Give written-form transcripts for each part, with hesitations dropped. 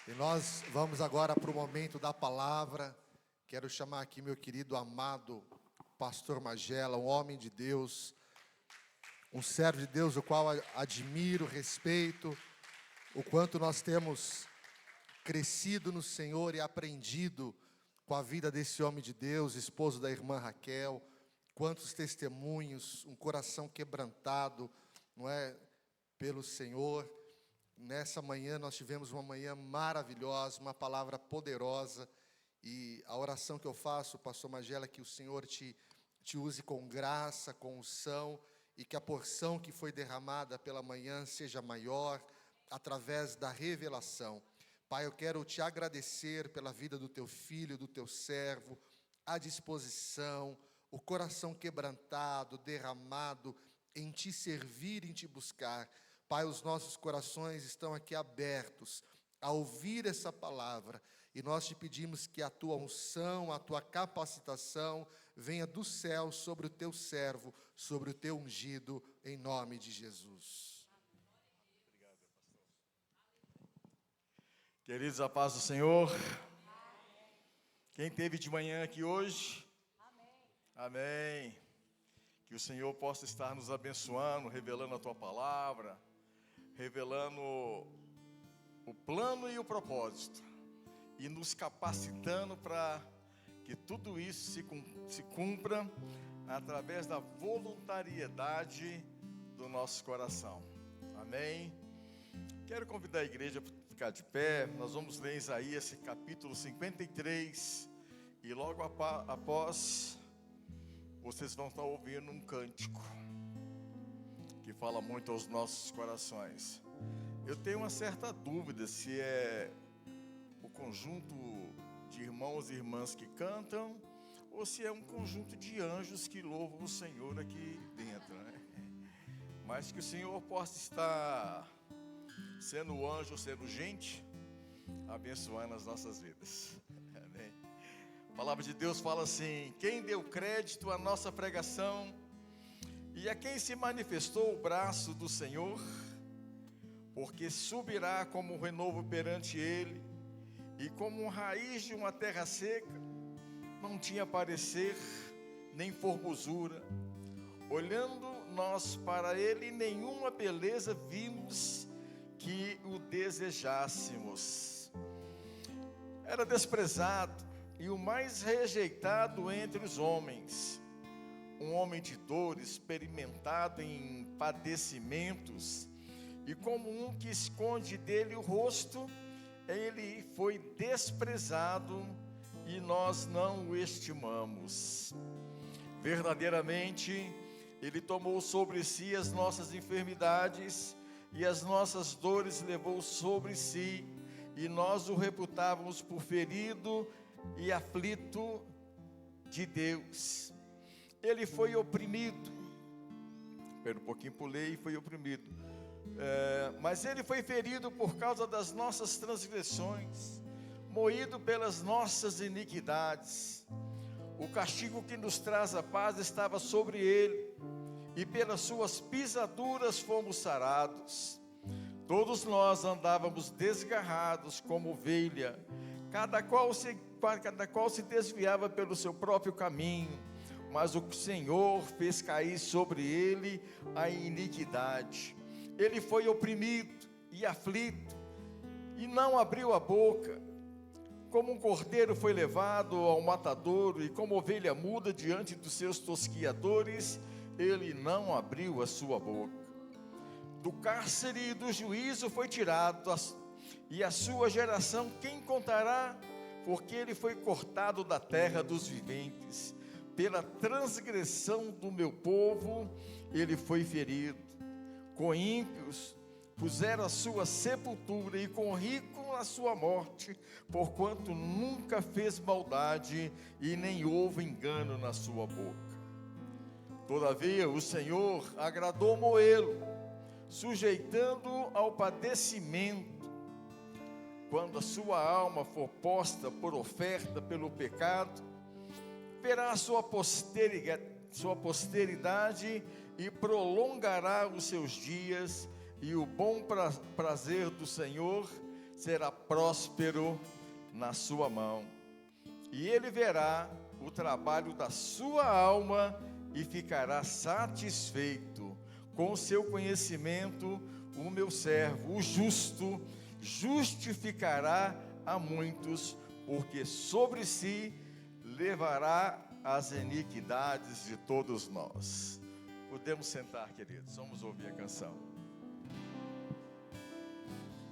E nós vamos agora para o momento da palavra. Quero chamar aqui meu querido amado pastor Magela, um homem de Deus, um servo de Deus, o qual admiro, respeito, o quanto nós temos crescido no Senhor e aprendido com a vida desse homem de Deus, esposo da irmã Raquel. Quantos testemunhos, um coração quebrantado, não é, pelo Senhor. Nessa manhã nós tivemos uma manhã maravilhosa, uma palavra poderosa, e a oração que eu faço, pastor Magela, é que o Senhor te use com graça, com unção, e que a porção que foi derramada pela manhã seja maior, através da revelação. Pai, eu quero te agradecer pela vida do teu filho, do teu servo, a disposição, o coração quebrantado, derramado, em te servir, em te buscar. Pai, os nossos corações estão aqui abertos a ouvir essa palavra, e nós te pedimos que a tua unção, a tua capacitação venha do céu sobre o teu servo, sobre o teu ungido, em nome de Jesus. Obrigado, pastor. Queridos, a paz do Senhor. Quem teve de manhã aqui hoje? Amém. Que o Senhor possa estar nos abençoando, revelando a tua palavra, revelando o plano e o propósito, e nos capacitando para que tudo isso se cumpra através da voluntariedade do nosso coração. Amém? Quero convidar a igreja para ficar de pé. Nós vamos ler Isaías capítulo 53, e logo após vocês vão estar ouvindo um cântico que fala muito aos nossos corações. Eu tenho uma certa dúvida se é o conjunto de irmãos e irmãs que cantam, ou se é um conjunto de anjos que louvam o Senhor aqui dentro, né? Mas que o Senhor possa estar sendo anjo, sendo gente, abençoando as nossas vidas. Amém. A palavra de Deus fala assim: quem deu crédito à nossa pregação e a quem se manifestou o braço do Senhor, porque subirá como um renovo perante ele, e como uma raiz de uma terra seca, não tinha parecer, nem formosura. Olhando nós para ele, nenhuma beleza vimos que o desejássemos. Era desprezado e o mais rejeitado entre os homens, um homem de dores, experimentado em padecimentos, e como um que esconde dele o rosto, ele foi desprezado e nós não o estimamos. Verdadeiramente, ele tomou sobre si as nossas enfermidades e as nossas dores levou sobre si, e nós o reputávamos por ferido e aflito de Deus. Ele foi oprimido. Espera um pouquinho, pulei e foi oprimido. Mas ele foi ferido por causa das nossas transgressões, moído pelas nossas iniquidades. O castigo que nos traz a paz estava sobre ele, e pelas suas pisaduras fomos sarados. Todos nós andávamos desgarrados como ovelha, cada qual se desviava pelo seu próprio caminho, mas o Senhor fez cair sobre ele a iniquidade. Ele foi oprimido e aflito, e não abriu a boca. Como um cordeiro foi levado ao matadouro, e como ovelha muda diante dos seus tosquiadores, ele não abriu a sua boca. Do cárcere e do juízo foi tirado, e a sua geração quem contará? Porque ele foi cortado da terra dos viventes. Pela transgressão do meu povo, ele foi ferido. Com ímpios puseram a sua sepultura, e com rico a sua morte, porquanto nunca fez maldade, e nem houve engano na sua boca. Todavia o Senhor agradou moê-lo, sujeitando-o ao padecimento. Quando a sua alma for posta por oferta pelo pecado, verá a sua posteridade e prolongará os seus dias, e o bom prazer do Senhor será próspero na sua mão, e ele verá o trabalho da sua alma e ficará satisfeito. Com o seu conhecimento, o meu servo, o justo, justificará a muitos, porque sobre si levará as iniquidades de todos nós. Podemos sentar, queridos, vamos ouvir a canção.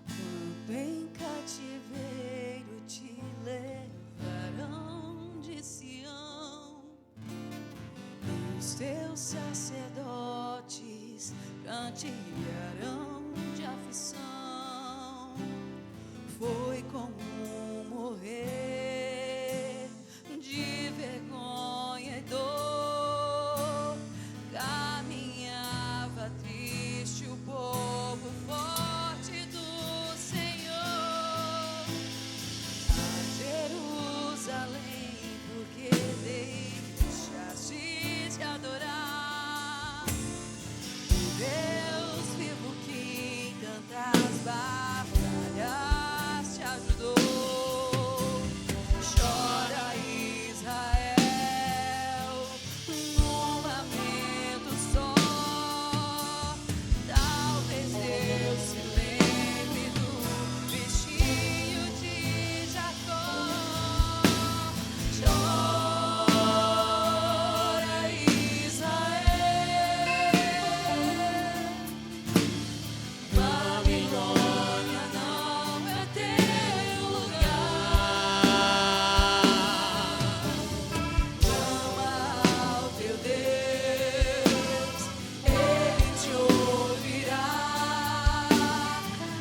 Quando em cativeiro te levarão de Sião, e os teus sacerdotes cantarão de aflição. Foi como morrer de vergonha e dor. Caminhava triste o povo forte do Senhor a Jerusalém, porque deixaste de adorar o Deus vivo que em tantas batalhas te ajudou. Chora, Israel, num lamento só. Talvez Deus se lembre do bichinho de Jacó. Chora, Israel, Babilônia não é teu lugar. Clama ao teu Deus, Ele te ouvirá.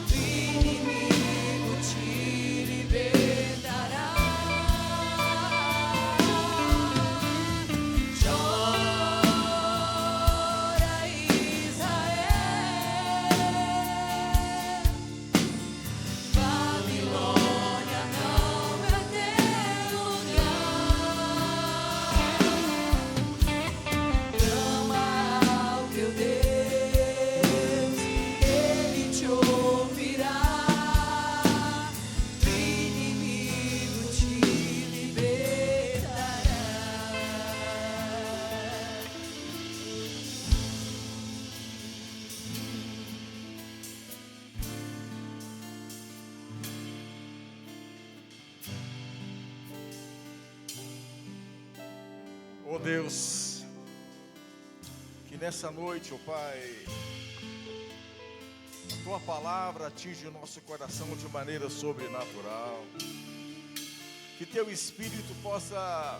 Do inimigo te libertará. Chora, Israel, Babilônia não é teu lugar. Clama ao teu Deus, Ele te ouvirá. Do inimigo te libertará. Oh Deus, que nessa noite, oh Pai, a Tua palavra atinge o nosso coração de maneira sobrenatural. Que Teu Espírito possa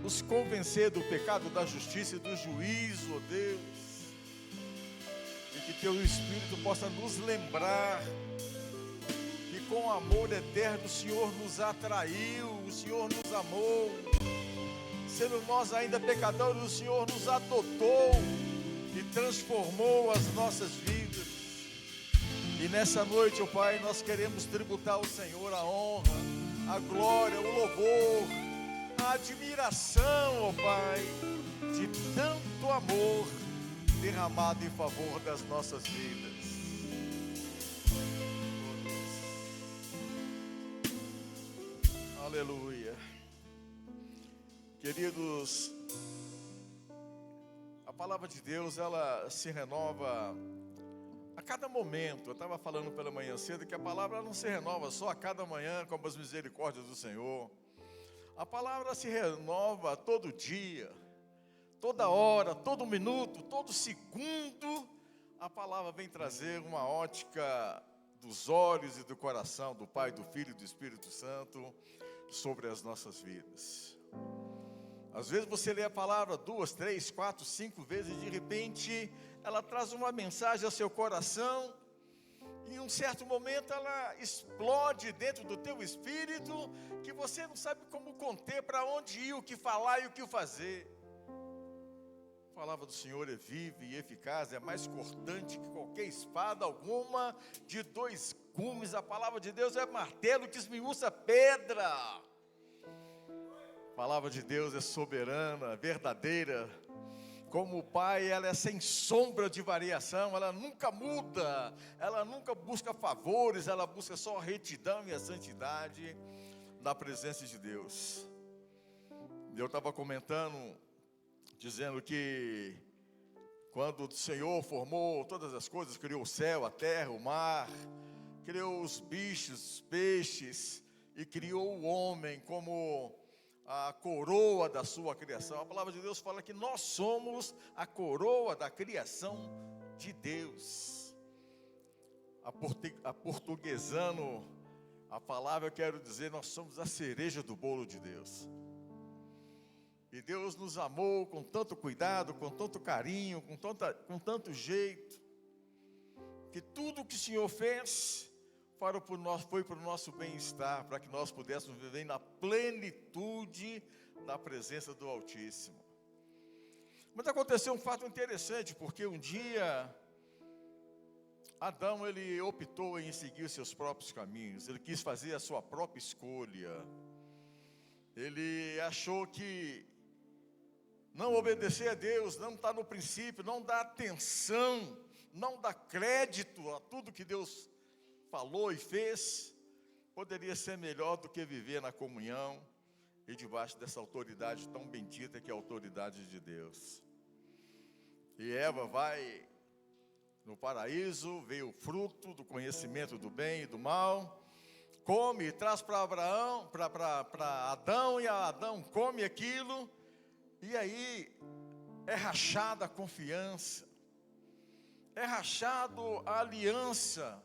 nos convencer do pecado, da justiça e do juízo, oh Deus. E que Teu Espírito possa nos lembrar que com amor eterno o Senhor nos atraiu, o Senhor nos amou. Sendo nós ainda pecadores, o Senhor nos adotou e transformou as nossas vidas. E nessa noite, ó Pai, nós queremos tributar ao Senhor a honra, a glória, o louvor, a admiração, ó Pai, de tanto amor derramado em favor das nossas vidas. Aleluia. Queridos, a palavra de Deus, ela se renova a cada momento. Eu estava falando pela manhã cedo que a palavra não se renova só a cada manhã, como as misericórdias do Senhor. A palavra se renova todo dia, toda hora, todo minuto, todo segundo. A palavra vem trazer uma ótica dos olhos e do coração do Pai, do Filho e do Espírito Santo sobre as nossas vidas. Às vezes você lê a palavra 2, 3, 4, 5 vezes e de repente ela traz uma mensagem ao seu coração e em um certo momento ela explode dentro do teu espírito que você não sabe como conter, para onde ir, o que falar e o que fazer. A palavra do Senhor é viva e eficaz, é mais cortante que qualquer espada alguma de 2 gumes. A palavra de Deus é martelo que esmiuça pedra. A palavra de Deus é soberana, verdadeira, Como pai, ela é sem sombra de variação, ela nunca muda, ela nunca busca favores, ela busca só a retidão e a santidade na presença de Deus. Eu estava comentando, dizendo que quando o Senhor formou todas as coisas, criou o céu, a terra, o mar, criou os bichos, os peixes, e criou o homem como a coroa da sua criação. A palavra de Deus fala que nós somos a coroa da criação de Deus. Aportuguesando a palavra, eu quero dizer, nós somos a cereja do bolo de Deus. E Deus nos amou com tanto cuidado, com tanto carinho, com tanto jeito, que tudo que o Senhor fez foi para o nosso bem-estar, para que nós pudéssemos viver na plenitude da presença do Altíssimo. Mas aconteceu um fato interessante, porque um dia Adão, ele optou em seguir os seus próprios caminhos, ele quis fazer a sua própria escolha. Ele achou que não obedecer a Deus, não está no princípio, não dá atenção, não dá crédito a tudo que Deus falou e fez, poderia ser melhor do que viver na comunhão e debaixo dessa autoridade tão bendita que é a autoridade de Deus. E Eva vai no paraíso, vê o fruto do conhecimento do bem e do mal, come e traz para Abraão, para Adão, e Adão come aquilo, e aí é rachada a confiança, é rachado a aliança,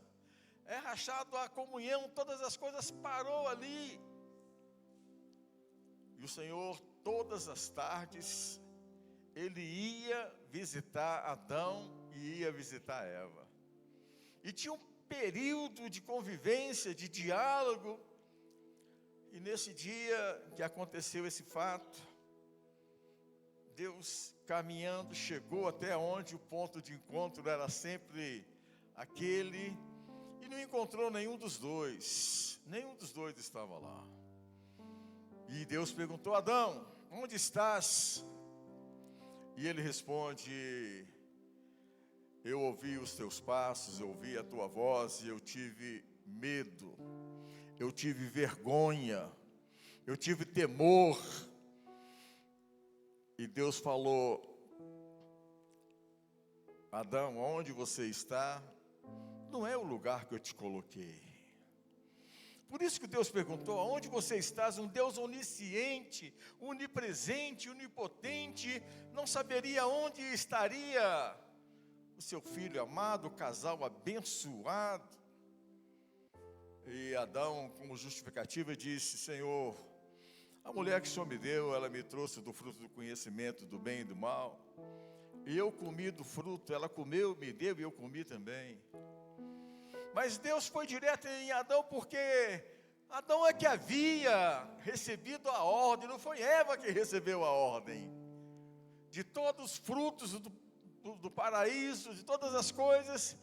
é rachado a comunhão, todas as coisas parou ali. E o Senhor, todas as tardes, Ele ia visitar Adão e ia visitar Eva. E tinha um período de convivência, de diálogo. E nesse dia que aconteceu esse fato, Deus caminhando chegou até onde o ponto de encontro era sempre aquele, e não encontrou nenhum dos dois estava lá. E Deus perguntou: Adão, onde estás? E ele responde: eu ouvi os teus passos, eu ouvi a tua voz, e eu tive medo, eu tive vergonha, eu tive temor. E Deus falou: Adão, onde você está, não é o lugar que eu te coloquei. Por isso que Deus perguntou: aonde você estás? Um Deus onisciente, onipresente, onipotente, não saberia onde estaria o seu filho amado, o casal abençoado. E Adão, como justificativa, disse: Senhor, a mulher que o Senhor me deu, ela me trouxe do fruto do conhecimento do bem e do mal, e eu comi do fruto, ela comeu, me deu, e eu comi também. Mas Deus foi direto em Adão, porque Adão é que havia recebido a ordem, não foi Eva que recebeu a ordem. De todos os frutos do paraíso, de todas as coisas,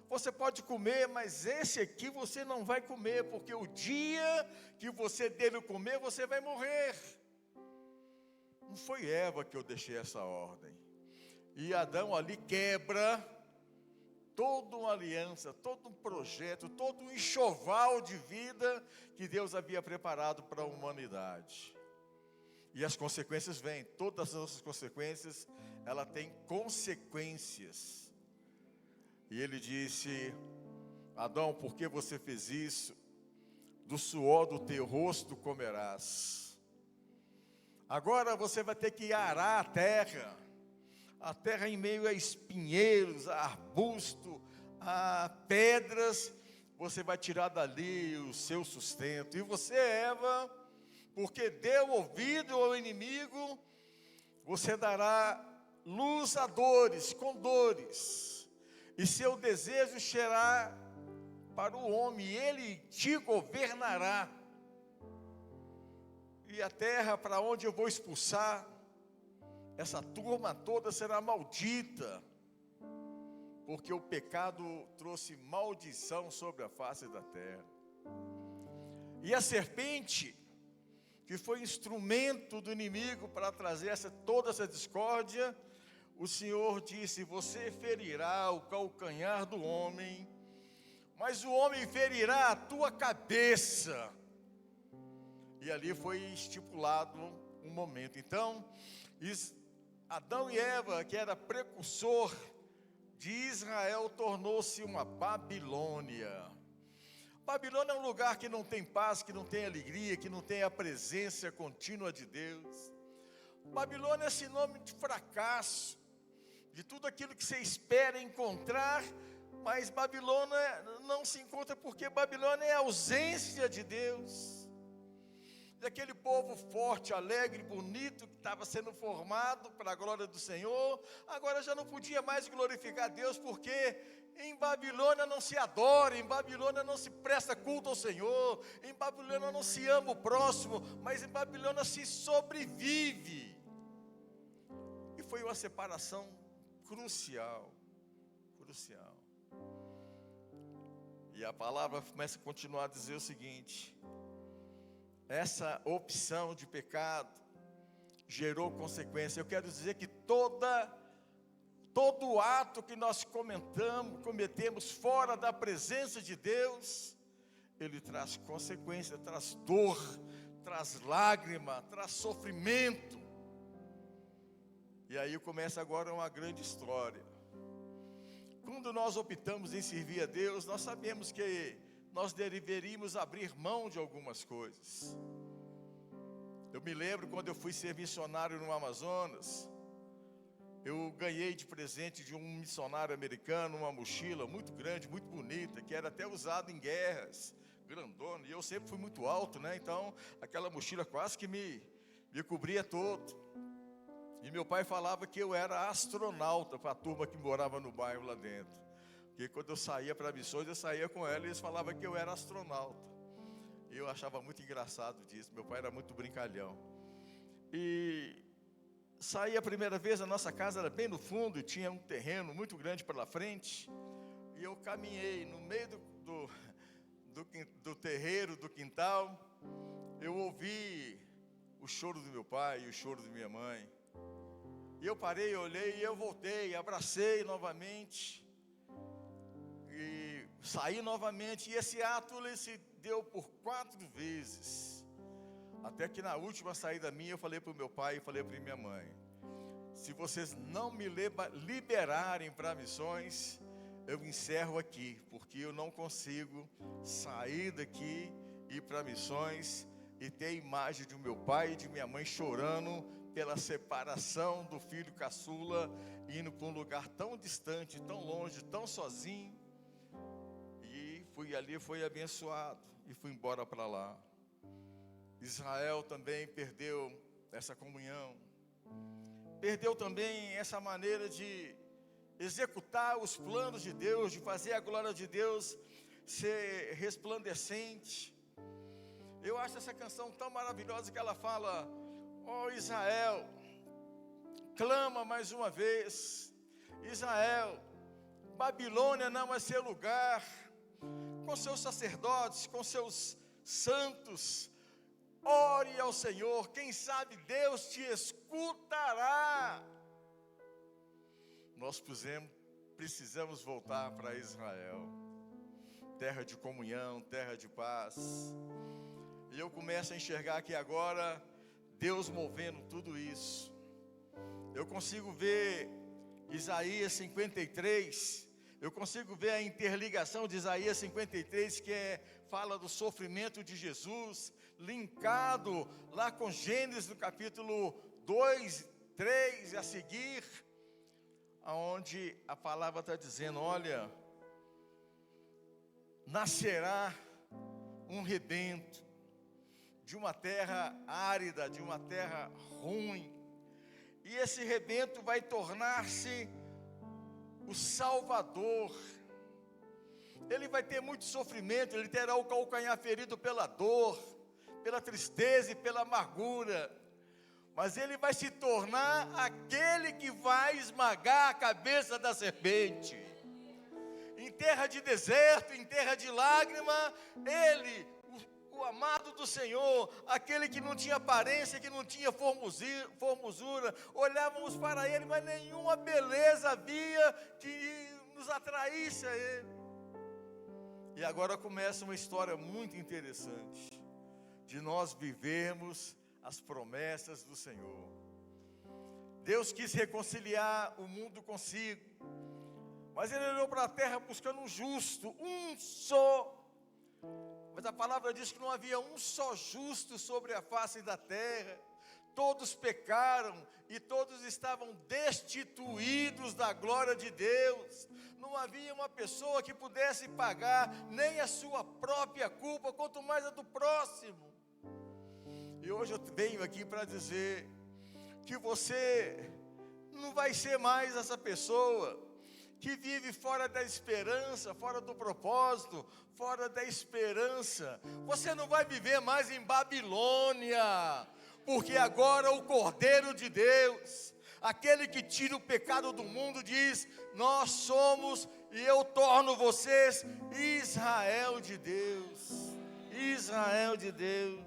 você pode comer, mas esse aqui você não vai comer, porque o dia que você dele comer, você vai morrer. Não foi Eva que eu deixei essa ordem. E Adão ali quebra toda uma aliança, todo um projeto, todo um enxoval de vida que Deus havia preparado para a humanidade. E as consequências vêm, todas as nossas consequências, ela tem consequências. E ele disse: Adão, por que você fez isso? Do suor do teu rosto comerás. Agora você vai ter que arar a terra em meio a espinheiros, a arbusto, a pedras, você vai tirar dali o seu sustento. E você, Eva, porque deu ouvido ao inimigo, você dará luz a dores, com dores, e seu desejo será para o homem, e ele te governará. E a terra para onde eu vou expulsar essa turma toda será maldita, porque o pecado trouxe maldição sobre a face da terra. E a serpente, que foi instrumento do inimigo para trazer toda essa discórdia, o Senhor disse: você ferirá o calcanhar do homem, mas o homem ferirá a tua cabeça. E ali foi estipulado um momento. Então, Adão e Eva, que era precursor de Israel, tornou-se uma Babilônia. Babilônia é um lugar que não tem paz, que não tem alegria, que não tem a presença contínua de Deus. Babilônia é sinônimo de fracasso, de tudo aquilo que você espera encontrar, mas Babilônia não se encontra, porque Babilônia é a ausência de Deus. Daquele povo forte, alegre, bonito, que estava sendo formado para a glória do Senhor, agora já não podia mais glorificar Deus, porque em Babilônia não se adora, em Babilônia não se presta culto ao Senhor, em Babilônia não se ama o próximo, mas em Babilônia se sobrevive. E foi uma separação crucial. E a palavra começa a continuar a dizer o seguinte: essa opção de pecado gerou consequência. Eu quero dizer que todo ato que nós cometemos fora da presença de Deus, ele traz consequência, traz dor, traz lágrima, traz sofrimento. E aí começa agora uma grande história. Quando nós optamos em servir a Deus, nós sabemos que nós deveríamos abrir mão de algumas coisas. Eu me lembro quando eu fui ser missionário no Amazonas, eu ganhei de presente de um missionário americano uma mochila muito grande, muito bonita, que era até usada em guerras, grandona, e eu sempre fui muito alto, né? Então aquela mochila quase que me cobria todo. E meu pai falava que eu era astronauta para a turma que morava no bairro lá dentro. Porque quando eu saía para missões, eu saía com ela e eles falavam que eu era astronauta. E eu achava muito engraçado disso, meu pai era muito brincalhão. E saí a primeira vez, a nossa casa era bem no fundo, e tinha um terreno muito grande pela frente. E eu caminhei no meio do terreiro, do quintal. Eu ouvi o choro do meu pai e o choro de minha mãe. E eu parei, olhei e eu voltei, abracei novamente. E saí novamente, e esse ato ele se deu por 4 vezes. Até que na última saída minha, eu falei para o meu pai e falei para minha mãe: se vocês não me liberarem para missões, eu encerro aqui, porque eu não consigo sair daqui, ir para missões e ter a imagem de meu pai e de minha mãe chorando pela separação do filho caçula, indo para um lugar tão distante, tão longe, tão sozinho. Fui ali, foi abençoado e fui embora para lá. Israel também perdeu essa comunhão, perdeu também essa maneira de executar os planos de Deus, de fazer a glória de Deus ser resplandecente. Eu acho essa canção tão maravilhosa que ela fala: ó Israel, clama mais uma vez. Israel, Babilônia não é seu lugar. Com seus sacerdotes, com seus santos, ore ao Senhor, quem sabe Deus te escutará. Nós precisamos voltar para Israel, terra de comunhão, terra de paz. E eu começo a enxergar aqui agora Deus movendo tudo isso. Eu consigo ver Isaías 53. Eu consigo ver a interligação de Isaías 53, que fala do sofrimento de Jesus, linkado lá com Gênesis no capítulo 2, 3 e a seguir, aonde a palavra está dizendo: olha, nascerá um rebento de uma terra árida, de uma terra ruim, e esse rebento vai tornar-se o Salvador. Ele vai ter muito sofrimento, ele terá o calcanhar ferido pela dor, pela tristeza e pela amargura, mas ele vai se tornar aquele que vai esmagar a cabeça da serpente. Em terra de deserto, em terra de lágrima, ele, o amado do Senhor, aquele que não tinha aparência, que não tinha formosura, olhávamos para ele, mas nenhuma beleza havia que nos atraísse a ele. E agora começa uma história muito interessante, de nós vivermos as promessas do Senhor. Deus quis reconciliar o mundo consigo, mas Ele olhou para a terra buscando um justo, um só. Mas a palavra diz que não havia um só justo sobre a face da terra. Todos pecaram e todos estavam destituídos da glória de Deus. Não havia uma pessoa que pudesse pagar nem a sua própria culpa, quanto mais a do próximo. E hoje eu venho aqui para dizer que você não vai ser mais essa pessoa que vive fora da esperança, fora do propósito, fora da esperança. Você não vai viver mais em Babilônia, porque agora o Cordeiro de Deus, aquele que tira o pecado do mundo, diz: nós somos, e eu torno vocês Israel de Deus. Israel de Deus.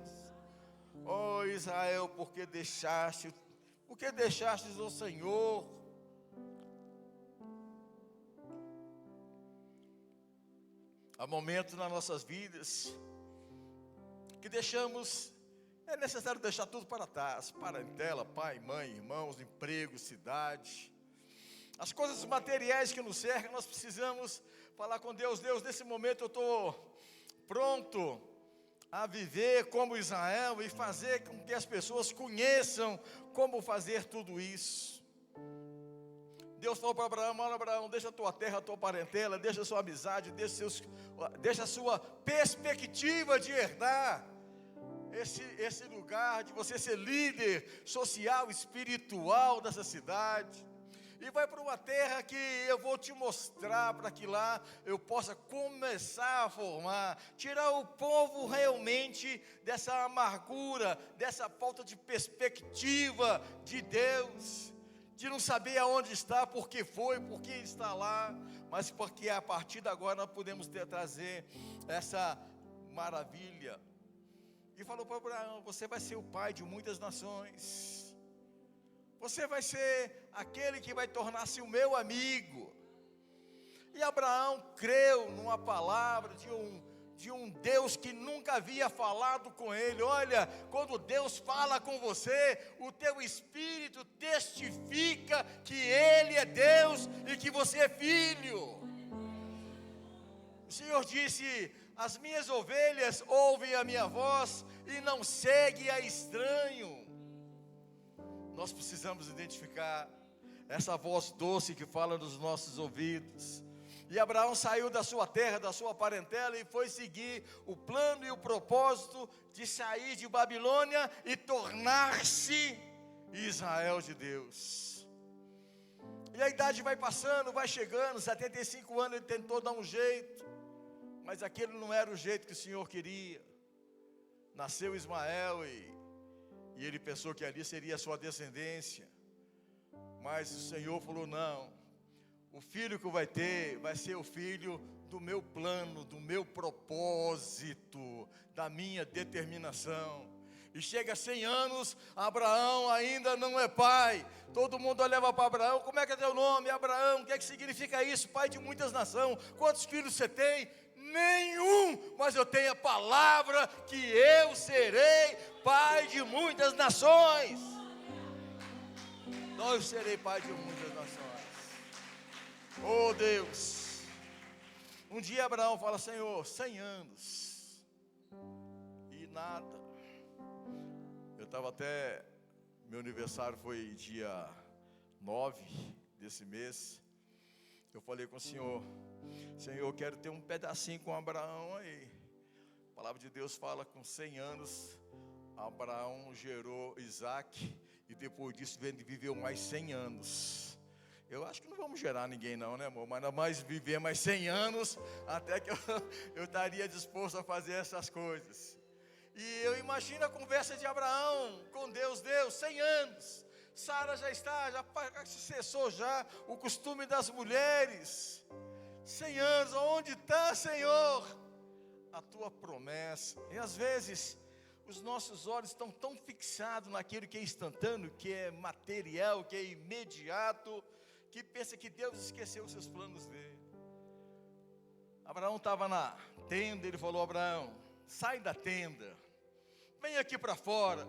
Oh Israel, por que deixastes o Senhor? Há momentos nas nossas vidas que é necessário deixar tudo para trás, parentela, pai, mãe, irmãos, emprego, cidade, as coisas materiais que nos cercam. Nós precisamos falar com Deus: Deus, nesse momento eu estou pronto a viver como Israel e fazer com que as pessoas conheçam como fazer tudo isso. Deus falou para Abraão: olha, Abraão, deixa a tua terra, a tua parentela, deixa a sua amizade, deixa a sua perspectiva de herdar esse lugar, de você ser líder social, espiritual dessa cidade. E vai para uma terra que eu vou te mostrar, para que lá eu possa começar a formar, tirar o povo realmente dessa amargura, dessa falta de perspectiva de Deus, de não saber aonde está, por que está lá, mas porque a partir de agora nós podemos trazer essa maravilha. E falou para Abraão: você vai ser o pai de muitas nações, você vai ser aquele que vai tornar-se o meu amigo. E Abraão creu numa palavra de um Deus que nunca havia falado com ele. Olha, quando Deus fala com você, o teu espírito testifica que Ele é Deus e que você é filho. O Senhor disse: as minhas ovelhas ouvem a minha voz e não seguem a estranho. Nós precisamos identificar essa voz doce que fala nos nossos ouvidos. E Abraão saiu da sua terra, da sua parentela, e foi seguir o plano e o propósito de sair de Babilônia e tornar-se Israel de Deus. E a idade vai passando, vai chegando, 75 anos, ele tentou dar um jeito, mas aquele não era o jeito que o Senhor queria. Nasceu Ismael e ele pensou que ali seria a sua descendência, mas o Senhor falou: não, o filho que vai ter vai ser o filho do meu plano, do meu propósito, da minha determinação. E chega a 100 anos, Abraão ainda não é pai. Todo mundo olhava para Abraão: como é que é teu nome? Abraão, o que é que significa isso? Pai de muitas nações. Quantos filhos você tem? Nenhum, mas eu tenho a palavra que eu serei pai de muitas nações. Eu serei pai de muitas nações. Oh Deus. Um dia Abraão fala: Senhor, 100 anos e nada. Eu estava meu aniversário foi dia 9 desse mês. Eu falei com o Senhor: Senhor, eu quero ter um pedacinho com Abraão aí. A palavra de Deus fala: com 100 anos Abraão gerou Isaac, e depois disso viveu mais 100 anos. Eu acho que não vamos gerar ninguém não, né, amor? Mas ainda mais viver mais 100 anos, até que eu estaria disposto a fazer essas coisas. E eu imagino a conversa de Abraão com Deus: 100 anos. Sara já cessou já o costume das mulheres. 100 anos, onde está, Senhor? a tua promessa. E às vezes, os nossos olhos estão tão fixados naquilo que é instantâneo, que é material, que é imediato, que pensa que Deus esqueceu os seus planos dele. Abraão estava na tenda, ele falou: Abraão, sai da tenda, vem aqui para fora.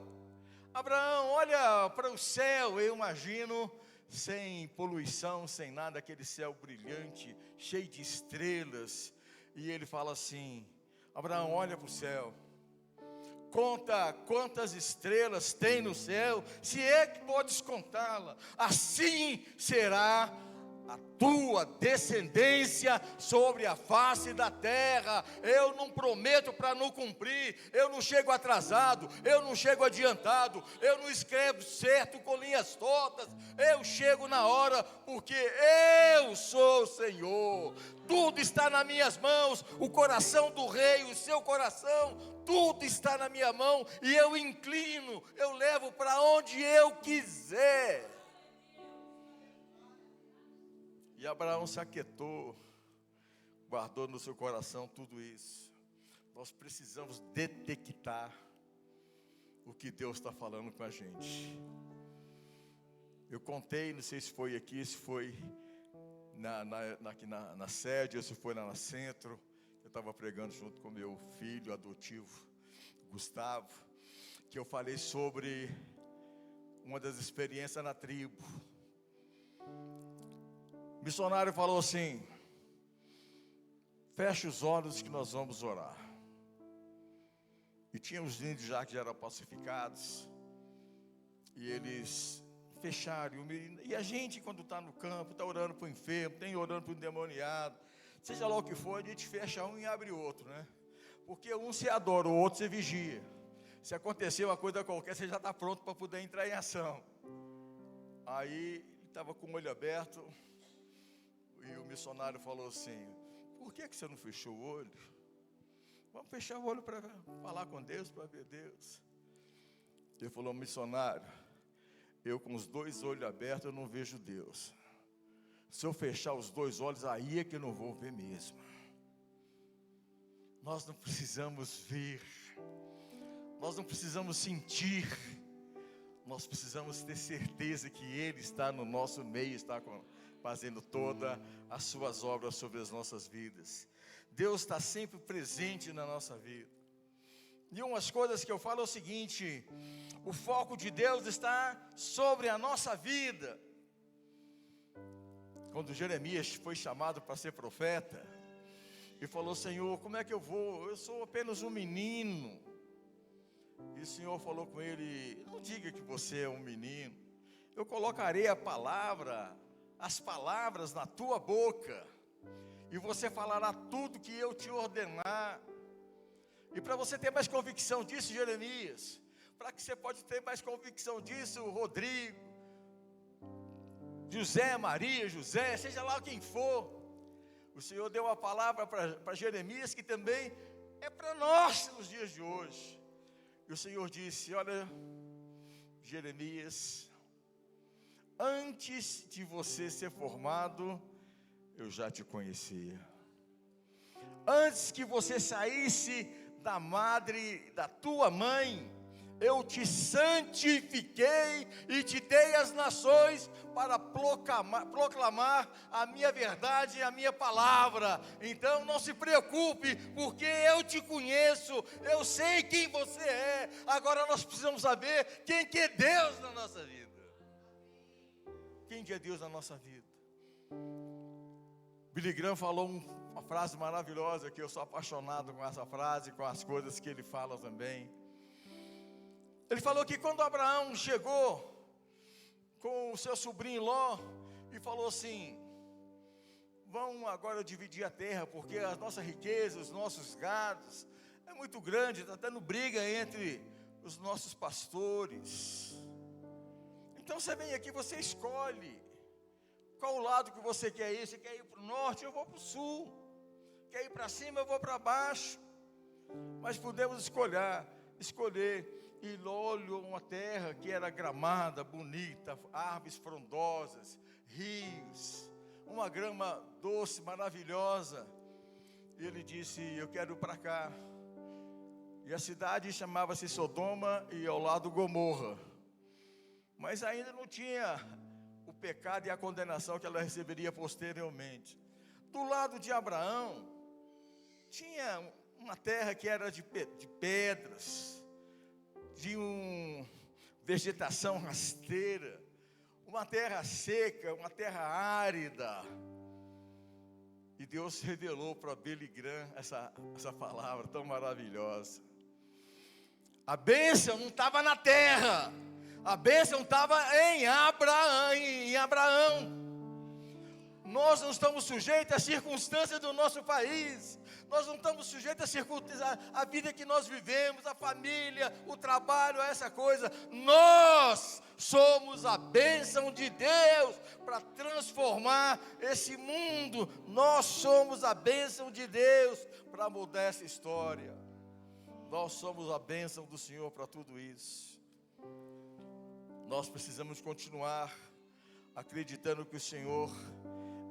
Abraão, olha para o céu. Eu imagino, sem poluição, sem nada, aquele céu brilhante, cheio de estrelas. E ele fala assim: Abraão, olha para o céu, conta quantas estrelas tem no céu, se é que podes contá-la. Assim será a tua descendência sobre a face da terra. Eu não prometo para não cumprir. Eu não chego atrasado, eu não chego adiantado, eu não escrevo certo com linhas tortas. Eu chego na hora, porque eu sou o Senhor. Tudo está nas minhas mãos. O coração do rei, o seu coração, tudo está na minha mão. E eu inclino, eu levo para onde eu quiser. E Abraão se aquietou, guardou no seu coração tudo isso. Nós precisamos detectar o que Deus está falando com a gente. Eu contei, não sei se foi aqui, se foi aqui na sede, ou se foi lá na centro. Eu estava pregando junto com meu filho adotivo, Gustavo, que eu falei sobre uma das experiências na tribo. O missionário falou assim: feche os olhos que nós vamos orar. E tinha os índios já que eram pacificados, e eles fecharam. E a gente, quando está no campo, está orando para o enfermo, tem orando para o endemoniado, seja lá o que for, a gente fecha um e abre outro, né? Porque um se adora, o outro se vigia. Se acontecer uma coisa qualquer, você já está pronto para poder entrar em ação. Aí ele estava com o olho aberto. E o missionário falou assim: por que você não fechou o olho? Vamos fechar o olho para falar com Deus, para ver Deus. Ele falou: missionário, eu com os dois olhos abertos eu não vejo Deus. Se eu fechar os dois olhos, aí é que eu não vou ver mesmo. Nós não precisamos ver, nós não precisamos sentir, nós precisamos ter certeza que Ele está no nosso meio, está fazendo todas as suas obras sobre as nossas vidas. Deus está sempre presente na nossa vida. E umas coisas que eu falo é o seguinte: o foco de Deus está sobre a nossa vida. Quando Jeremias foi chamado para ser profeta, ele falou: Senhor, como é que eu vou? Eu sou apenas um menino. E o Senhor falou com ele: não diga que você é um menino, eu colocarei as palavras na tua boca, e você falará tudo que eu te ordenar. E para você ter mais convicção disso, Jeremias, para que você pode ter mais convicção disso, Rodrigo, José, Maria, José, seja lá quem for, o Senhor deu uma palavra para Jeremias que também é para nós nos dias de hoje. E o Senhor disse: olha, Jeremias, antes de você ser formado, eu já te conhecia. Antes que você saísse da madre da tua mãe, eu te santifiquei e te dei as nações para proclamar a minha verdade e a minha palavra. Então não se preocupe, porque eu te conheço, eu sei quem você é. Agora nós precisamos saber quem que é Deus na nossa vida. Quem que é Deus na nossa vida? Billy Graham falou uma frase maravilhosa, que eu sou apaixonado com essa frase, com as coisas que ele fala também. Ele falou que quando Abraão chegou com o seu sobrinho Ló e falou assim: vamos agora dividir a terra, porque as nossas riquezas, os nossos gados é muito grande, está tendo briga entre os nossos pastores. Então você vem aqui, você escolhe qual lado que você quer ir. Você quer ir para o norte, eu vou para o sul. Quer ir para cima, eu vou para baixo. Mas podemos escolher. E Ló olhou uma terra que era gramada, bonita, árvores frondosas, rios, uma grama doce, maravilhosa. E ele disse: eu quero ir para cá. E a cidade chamava-se Sodoma e ao lado Gomorra. Mas ainda não tinha o pecado e a condenação que ela receberia posteriormente. Do lado de Abraão, tinha uma terra que era de pedras, de uma vegetação rasteira, uma terra seca, uma terra árida. E Deus revelou para Billy Graham essa palavra tão maravilhosa. A bênção não estava na terra, a bênção estava em Abraão. Nós não estamos sujeitos às circunstâncias do nosso país. Nós não estamos sujeitos à vida que nós vivemos, a família, o trabalho, a essa coisa. Nós somos a bênção de Deus para transformar esse mundo. Nós somos a bênção de Deus para mudar essa história. Nós somos a bênção do Senhor para tudo isso. Nós precisamos continuar acreditando que o Senhor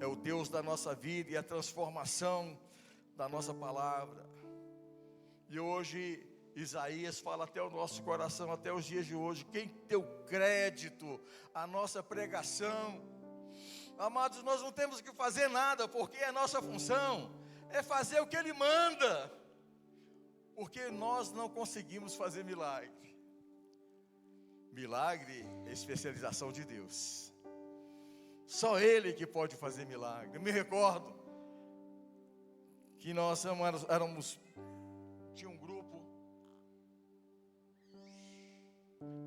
é o Deus da nossa vida e a transformação da nossa palavra. E hoje Isaías fala até o nosso coração, até os dias de hoje. Quem deu crédito à nossa pregação? Amados, nós não temos que fazer nada, porque a nossa função é fazer o que Ele manda, porque nós não conseguimos fazer milagre. Milagre é especialização de Deus. Só Ele que pode fazer milagre. Eu me recordo que nós tinha um grupo.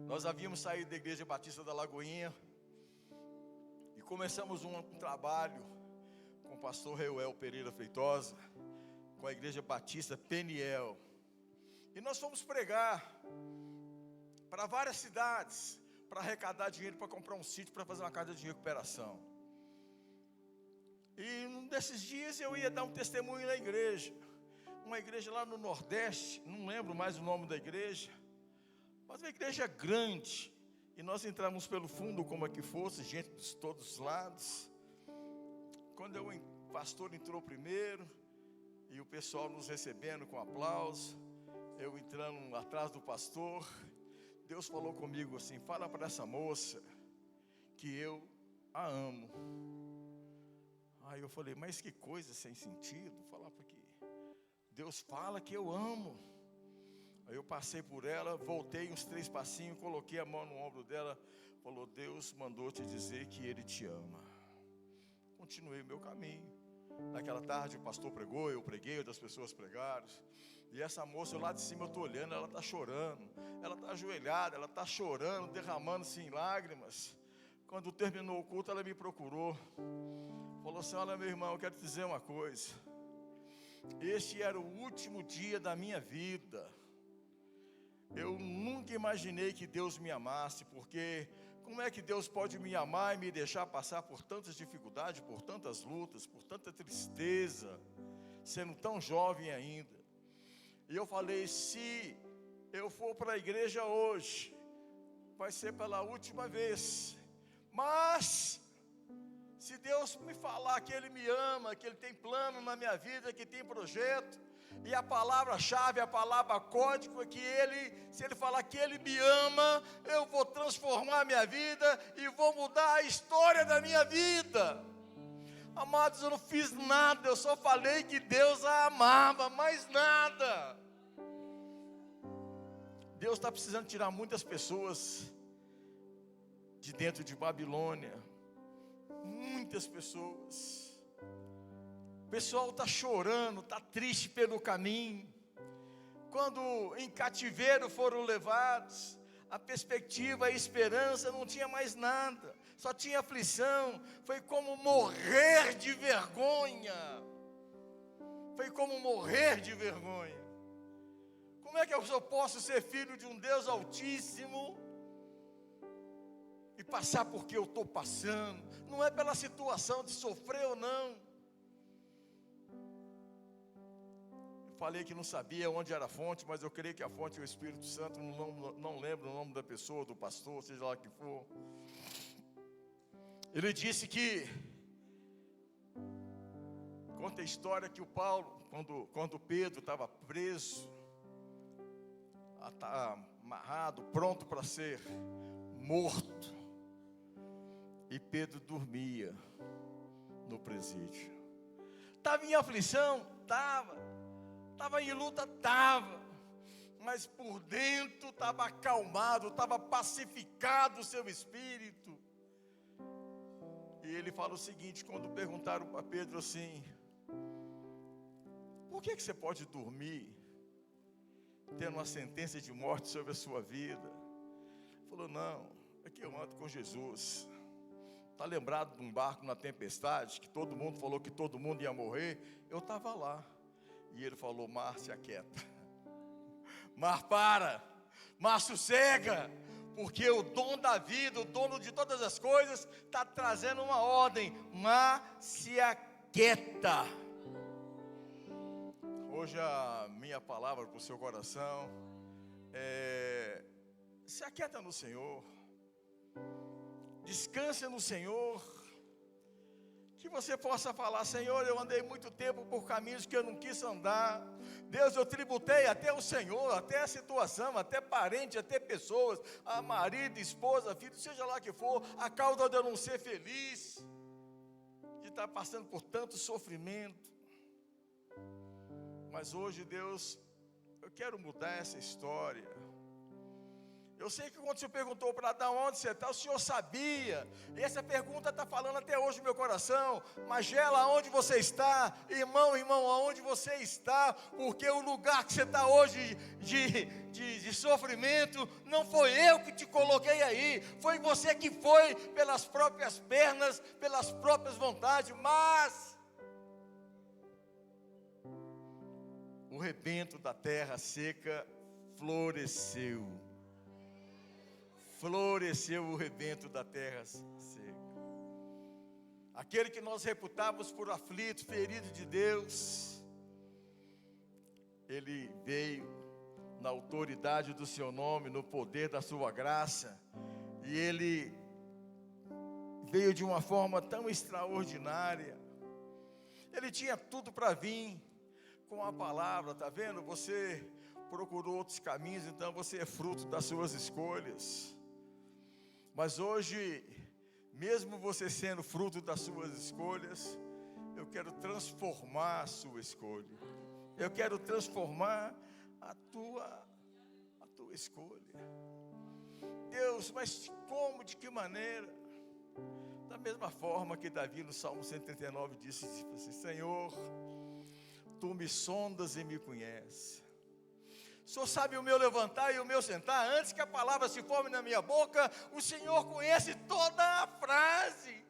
Nós havíamos saído da Igreja Batista da Lagoinha e começamos um trabalho com o pastor Reuel Pereira Feitosa, com a Igreja Batista Peniel. E nós fomos pregar para várias cidades, para arrecadar dinheiro, para comprar um sítio, para fazer uma casa de recuperação. E num desses dias eu ia dar um testemunho na igreja, uma igreja lá no Nordeste, não lembro mais o nome da igreja, mas uma igreja grande, e nós entramos pelo fundo, como é que fosse, gente de todos os lados. Quando o pastor entrou primeiro, e o pessoal nos recebendo com aplauso, eu entrando atrás do pastor, Deus falou comigo assim: fala para essa moça que eu a amo. Aí eu falei: mas que coisa sem sentido, falar porque Deus fala que eu amo. Aí eu passei por ela, voltei uns 3 passinhos, coloquei a mão no ombro dela, falou: Deus mandou te dizer que Ele te ama. Continuei o meu caminho. Naquela tarde o pastor pregou, eu preguei, outras pessoas pregaram. E essa moça, eu lá de cima, eu estou olhando, ela está chorando. Ela está ajoelhada, ela está chorando, derramando-se em lágrimas. Quando terminou o culto, ela me procurou. Falou assim: olha, meu irmão, eu quero te dizer uma coisa. Este era o último dia da minha vida. Eu nunca imaginei que Deus me amasse, porque como é que Deus pode me amar e me deixar passar por tantas dificuldades, por tantas lutas, por tanta tristeza, sendo tão jovem ainda? E eu falei: se eu for para a igreja hoje, vai ser pela última vez. Mas se Deus me falar que Ele me ama, que Ele tem plano na minha vida, que tem projeto, e a palavra-chave, a palavra código é que se Ele falar que Ele me ama, eu vou transformar a minha vida e vou mudar a história da minha vida. Amados, eu não fiz nada, eu só falei que Deus a amava, mais nada. Deus está precisando tirar muitas pessoas de dentro de Babilônia. Muitas pessoas. O pessoal está chorando, está triste pelo caminho. Quando em cativeiro foram levados, a perspectiva, a esperança, não tinha mais nada, só tinha aflição. Foi como morrer de vergonha. Foi como morrer de vergonha. Como é que eu posso ser filho de um Deus Altíssimo e passar porque eu estou passando? Não é pela situação de sofrer ou não. Falei que não sabia onde era a fonte, mas eu creio que a fonte é o Espírito Santo. Não lembro o nome da pessoa, do pastor, seja lá que for. Ele disse que Conta a história que o Paulo, quando Pedro estava preso, amarrado, pronto para ser morto, e Pedro dormia no presídio. Estava em aflição? Estava em luta? Estava. Mas por dentro estava acalmado, estava pacificado o seu espírito. E ele fala o seguinte, quando perguntaram para Pedro assim: por que você pode dormir, tendo uma sentença de morte sobre a sua vida? Ele falou: não, é que eu ando com Jesus. Está lembrado de um barco na tempestade, que todo mundo falou que todo mundo ia morrer? Eu estava lá. E ele falou: mar, se aquieta. Mar, para. Mar, sossega. Porque o dono da vida, o dono de todas as coisas, está trazendo uma ordem. Mar, se aquieta. Hoje a minha palavra para o seu coração é: se aquieta no Senhor. Descanse no Senhor, que você possa falar: Senhor, eu andei muito tempo por caminhos que eu não quis andar. Deus, eu tributei até o Senhor, até a situação, até parente, até pessoas, a marido, esposa, filho, seja lá que for, a causa de eu não ser feliz, de estar passando por tanto sofrimento. Mas hoje, Deus, eu quero mudar essa história. Eu sei que quando o Senhor perguntou para Adão onde você está, o Senhor sabia. E essa pergunta está falando até hoje no meu coração. Magela, aonde você está? Irmão, aonde você está? Porque o lugar que você está hoje de sofrimento, não foi eu que te coloquei aí. Foi você que foi pelas próprias pernas, pelas próprias vontades. Mas o rebento da terra seca floresceu. Floresceu o rebento da terra seca. Aquele que nós reputávamos por aflito, ferido de Deus, ele veio na autoridade do seu nome, no poder da sua graça, e ele veio de uma forma tão extraordinária. Ele tinha tudo para vir com a palavra, tá vendo? Você procurou outros caminhos, então você é fruto das suas escolhas. Mas hoje, mesmo você sendo fruto das suas escolhas, eu quero transformar a sua escolha. Eu quero transformar a tua escolha. Deus, mas como, de que maneira? Da mesma forma que Davi no Salmo 139 disse assim: Senhor, Tu me sondas e me conheces. O Senhor sabe o meu levantar e o meu sentar. Antes que a palavra se forme na minha boca, o Senhor conhece toda a frase.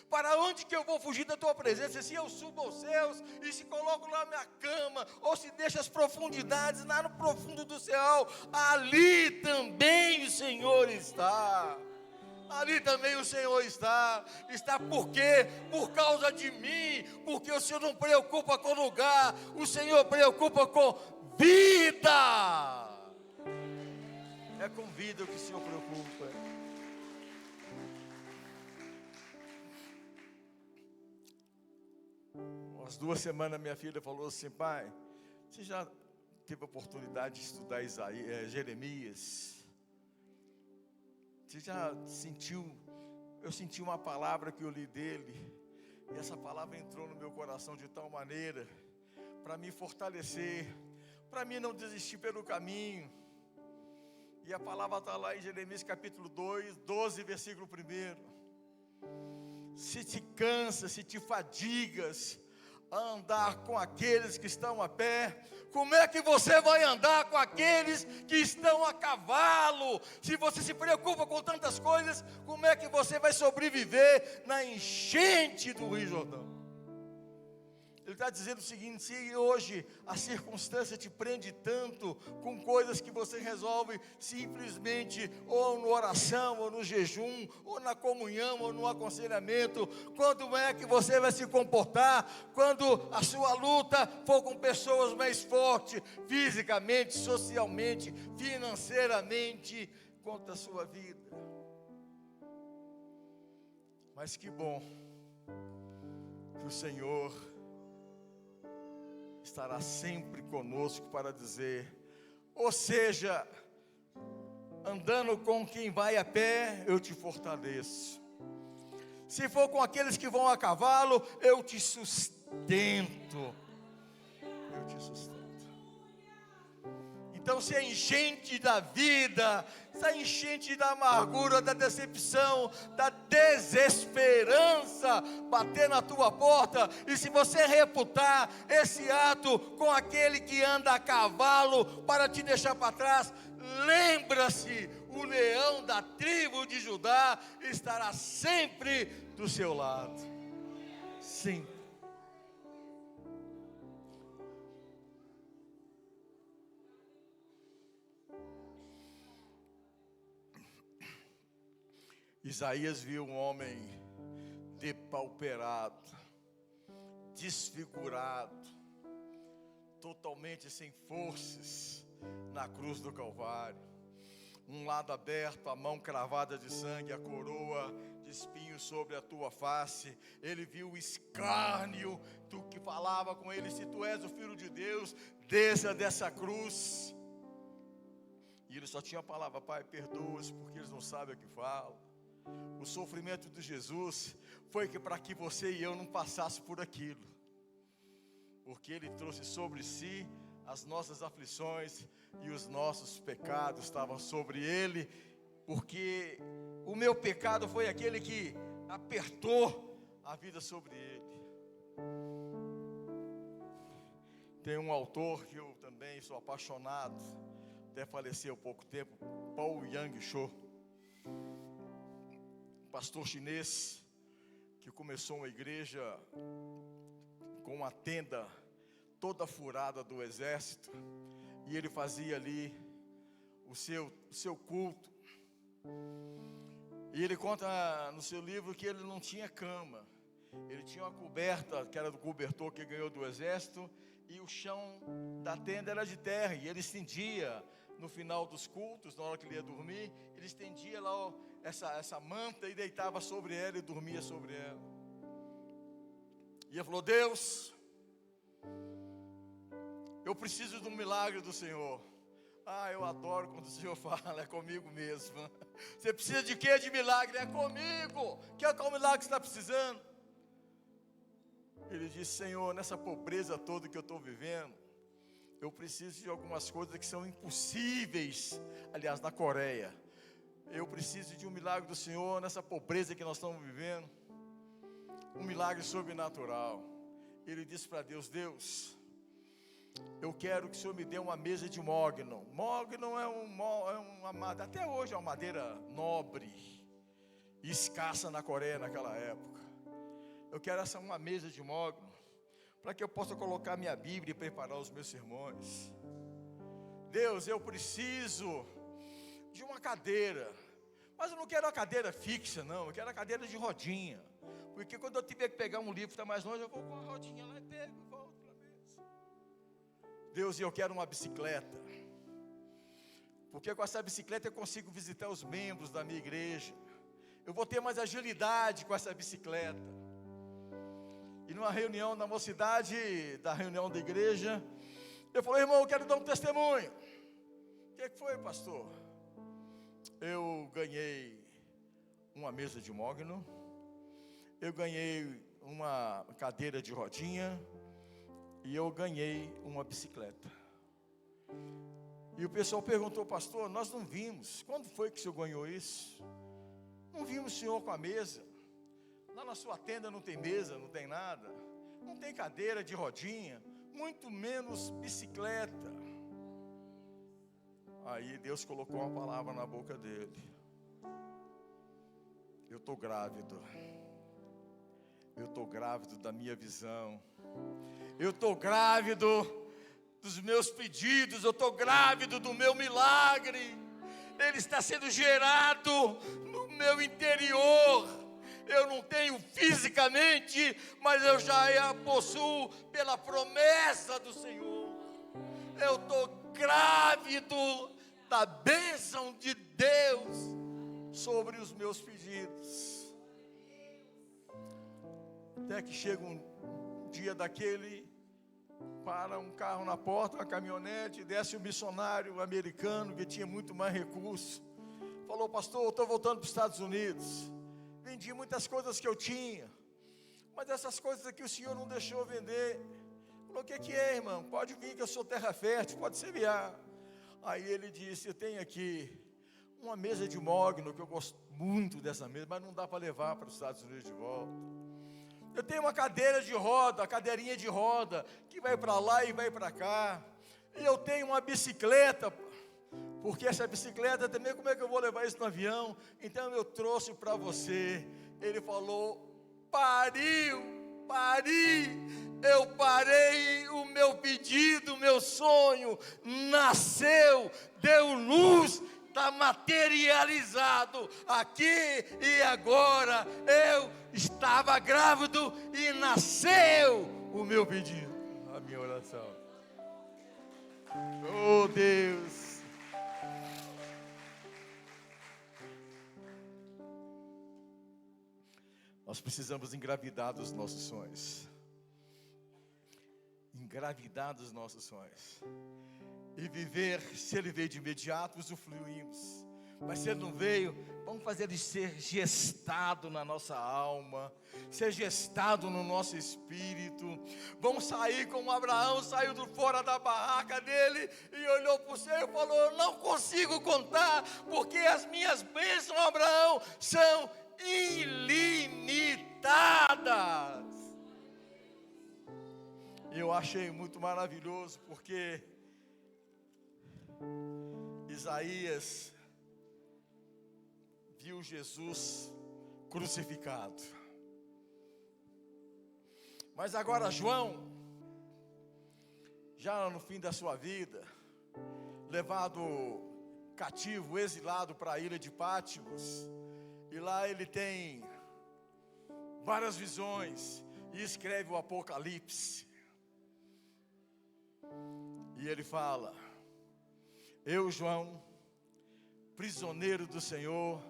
Para onde que eu vou fugir da tua presença? Se eu subo aos céus e se coloco lá na minha cama, ou se deixo as profundidades lá no profundo do céu, ali também o Senhor está. Ali também o Senhor está. Está por quê? Por causa de mim. Porque o Senhor não preocupa com lugar, o Senhor preocupa com vida. É com vida que o Senhor preocupa. Umas 2 semanas minha filha falou assim: pai, você já teve a oportunidade de estudar Jeremias? Você já sentiu? Eu senti uma palavra que eu li dele, e essa palavra entrou no meu coração de tal maneira para me fortalecer, para mim não desistir pelo caminho. E a palavra está lá em Jeremias capítulo 2, 12, versículo 1. Se te cansa, se te fadigas a andar com aqueles que estão a pé, como é que você vai andar com aqueles que estão a cavalo? Se você se preocupa com tantas coisas, como é que você vai sobreviver na enchente do Rio Jordão? Ele está dizendo o seguinte: se hoje a circunstância te prende tanto com coisas que você resolve simplesmente ou na oração, ou no jejum, ou na comunhão, ou no aconselhamento, quando é que você vai se comportar quando a sua luta for com pessoas mais fortes, fisicamente, socialmente, financeiramente, contra a sua vida? Mas que bom que o Senhor estará sempre conosco para dizer, ou seja, andando com quem vai a pé, eu te fortaleço. Se for com aqueles que vão a cavalo, eu te sustento. Eu te sustento. Então, se a enchente da vida, se a enchente da amargura, da decepção, da desesperança bater na tua porta, e se você reputar esse ato com aquele que anda a cavalo para te deixar para trás, lembra-se, o leão da tribo de Judá estará sempre do seu lado. Sempre. Isaías viu um homem depauperado, desfigurado, totalmente sem forças, na cruz do Calvário. Um lado aberto, a mão cravada de sangue, a coroa de espinhos sobre a tua face. Ele viu o escárnio, tu que falava com ele, se tu és o Filho de Deus, desça dessa cruz. E ele só tinha a palavra, Pai, perdoa-os, porque eles não sabem o que falam. O sofrimento de Jesus foi que para que você e eu não passássemos por aquilo, porque Ele trouxe sobre si as nossas aflições e os nossos pecados estavam sobre Ele, porque o meu pecado foi aquele que apertou a vida sobre Ele. Tem um autor que eu também sou apaixonado, até faleceu há pouco tempo, Paul Yang-cho, pastor chinês, que começou uma igreja com uma tenda toda furada do exército, e ele fazia ali o seu culto. E ele conta no seu livro que ele não tinha cama, ele tinha uma coberta, que era do cobertor que ganhou do exército, e o chão da tenda era de terra, e ele estendia no final dos cultos, na hora que ele ia dormir, ele estendia lá essa manta e deitava sobre ela e dormia sobre ela. E ele falou, Deus, eu preciso de um milagre do Senhor. Eu adoro quando o Senhor fala, é comigo mesmo. Você precisa de quê? De milagre? É comigo. Qual milagre que você está precisando? Ele disse, Senhor, nessa pobreza toda que eu estou vivendo, eu preciso de algumas coisas que são impossíveis. Aliás, na Coreia, eu preciso de um milagre do Senhor nessa pobreza que nós estamos vivendo. Um milagre sobrenatural. Ele disse para Deus, Deus, eu quero que o Senhor me dê uma mesa de mogno. Mogno é uma madeira, até hoje é uma madeira nobre e escassa na Coreia naquela época. Eu quero uma mesa de mogno, para que eu possa colocar minha Bíblia e preparar os meus sermões. Deus, eu preciso de uma cadeira, mas eu não quero uma cadeira fixa, não, eu quero a cadeira de rodinha, porque quando eu tiver que pegar um livro que está mais longe, eu vou com a rodinha lá e pego e volto para a mesa. Deus, eu quero uma bicicleta, porque com essa bicicleta eu consigo visitar os membros da minha igreja, eu vou ter mais agilidade com essa bicicleta. E numa reunião na mocidade, da reunião da igreja, eu falei, irmão, eu quero dar um testemunho. O que foi, pastor? Eu ganhei uma mesa de mogno, eu ganhei uma cadeira de rodinha, e eu ganhei uma bicicleta. E o pessoal perguntou, pastor, nós não vimos, quando foi que o senhor ganhou isso? Não vimos o senhor com a mesa. Lá na sua tenda não tem mesa, não tem nada, não tem cadeira de rodinha, muito menos bicicleta. Aí Deus colocou uma palavra na boca dele. Eu estou grávido. Eu estou grávido da minha visão. Eu estou grávido dos meus pedidos. Eu estou grávido do meu milagre. Ele está sendo gerado no meu interior. Eu não tenho fisicamente, mas eu já a possuo pela promessa do Senhor. Eu estou grávido da bênção de Deus sobre os meus pedidos. Até que chega um dia daquele para um carro na porta, uma caminhonete, desce um missionário americano que tinha muito mais recurso. Falou: pastor, eu estou voltando para os Estados Unidos. Vendi muitas coisas que eu tinha, mas essas coisas aqui o senhor não deixou vender. Falou: o que é, irmão? Pode vir que eu sou terra fértil, pode semear. Aí ele disse: eu tenho aqui uma mesa de mogno, que eu gosto muito dessa mesa, mas não dá para levar para os Estados Unidos de volta. Eu tenho uma cadeira de roda, cadeirinha de roda, que vai para lá e vai para cá. E eu tenho uma bicicleta, porque essa bicicleta também, como é que eu vou levar isso no avião? Então eu trouxe para você. Ele falou: eu parei o meu pedido, o meu sonho, nasceu, deu luz, está materializado aqui e agora. Eu estava grávido e nasceu o meu pedido, a minha oração. Oh Deus! Nós precisamos engravidar dos nossos sonhos. Engravidar dos nossos sonhos. E viver, se ele veio de imediato, usufruímos. Mas se ele não veio, vamos fazer ele ser gestado na nossa alma, ser gestado no nosso espírito. Vamos sair como Abraão saiu de fora da barraca dele e olhou para o céu e falou: eu não consigo contar, porque as minhas bênçãos, Abraão, são ilimitadas. Eu achei muito maravilhoso, porque Isaías viu Jesus crucificado. Mas agora João, já no fim da sua vida, levado cativo, exilado para a ilha de Pátimos, e lá ele tem várias visões e escreve o Apocalipse. E ele fala: eu, João, prisioneiro do Senhor,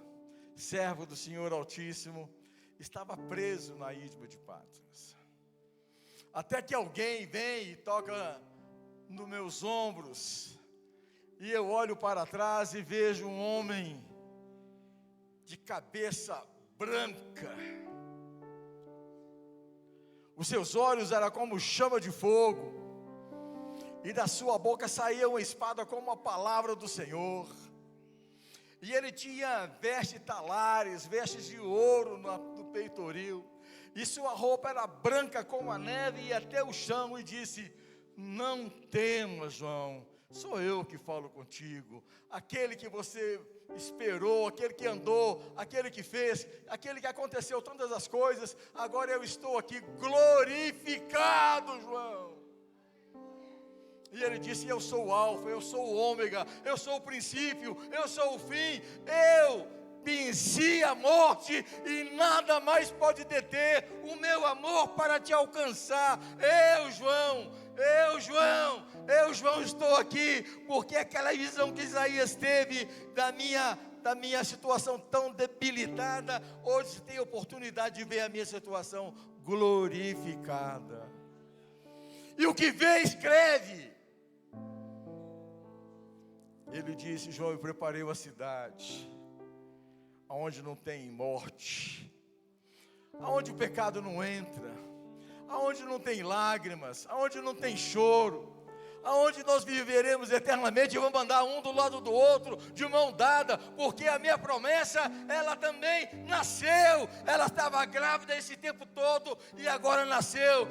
servo do Senhor Altíssimo, estava preso na ilha de Patmos. Até que alguém vem e toca nos meus ombros, e eu olho para trás e vejo um homem de cabeça branca. Os seus olhos eram como chama de fogo, e da sua boca saía uma espada como a palavra do Senhor. E ele tinha vestes talares, vestes de ouro no peitoril, e sua roupa era branca como a neve e até o chão. E disse: não temas, João, sou eu que falo contigo, aquele que você esperou, aquele que andou, aquele que fez, aquele que aconteceu todas as coisas. Agora eu estou aqui glorificado, João. E ele disse: eu sou o alfa, eu sou o ômega, eu sou o princípio, eu sou o fim. Eu venci a morte e nada mais pode deter o meu amor para te alcançar. Eu, João, estou aqui, porque aquela visão que Isaías teve da minha situação tão debilitada, hoje você tem a oportunidade de ver a minha situação glorificada. E o que vê, escreve. Ele disse: João, eu preparei uma cidade aonde não tem morte, aonde o pecado não entra, aonde não tem lágrimas, aonde não tem choro, aonde nós viveremos eternamente e vamos andar um do lado do outro, de mão dada, porque a minha promessa, ela também nasceu. Ela estava grávida esse tempo todo e agora nasceu.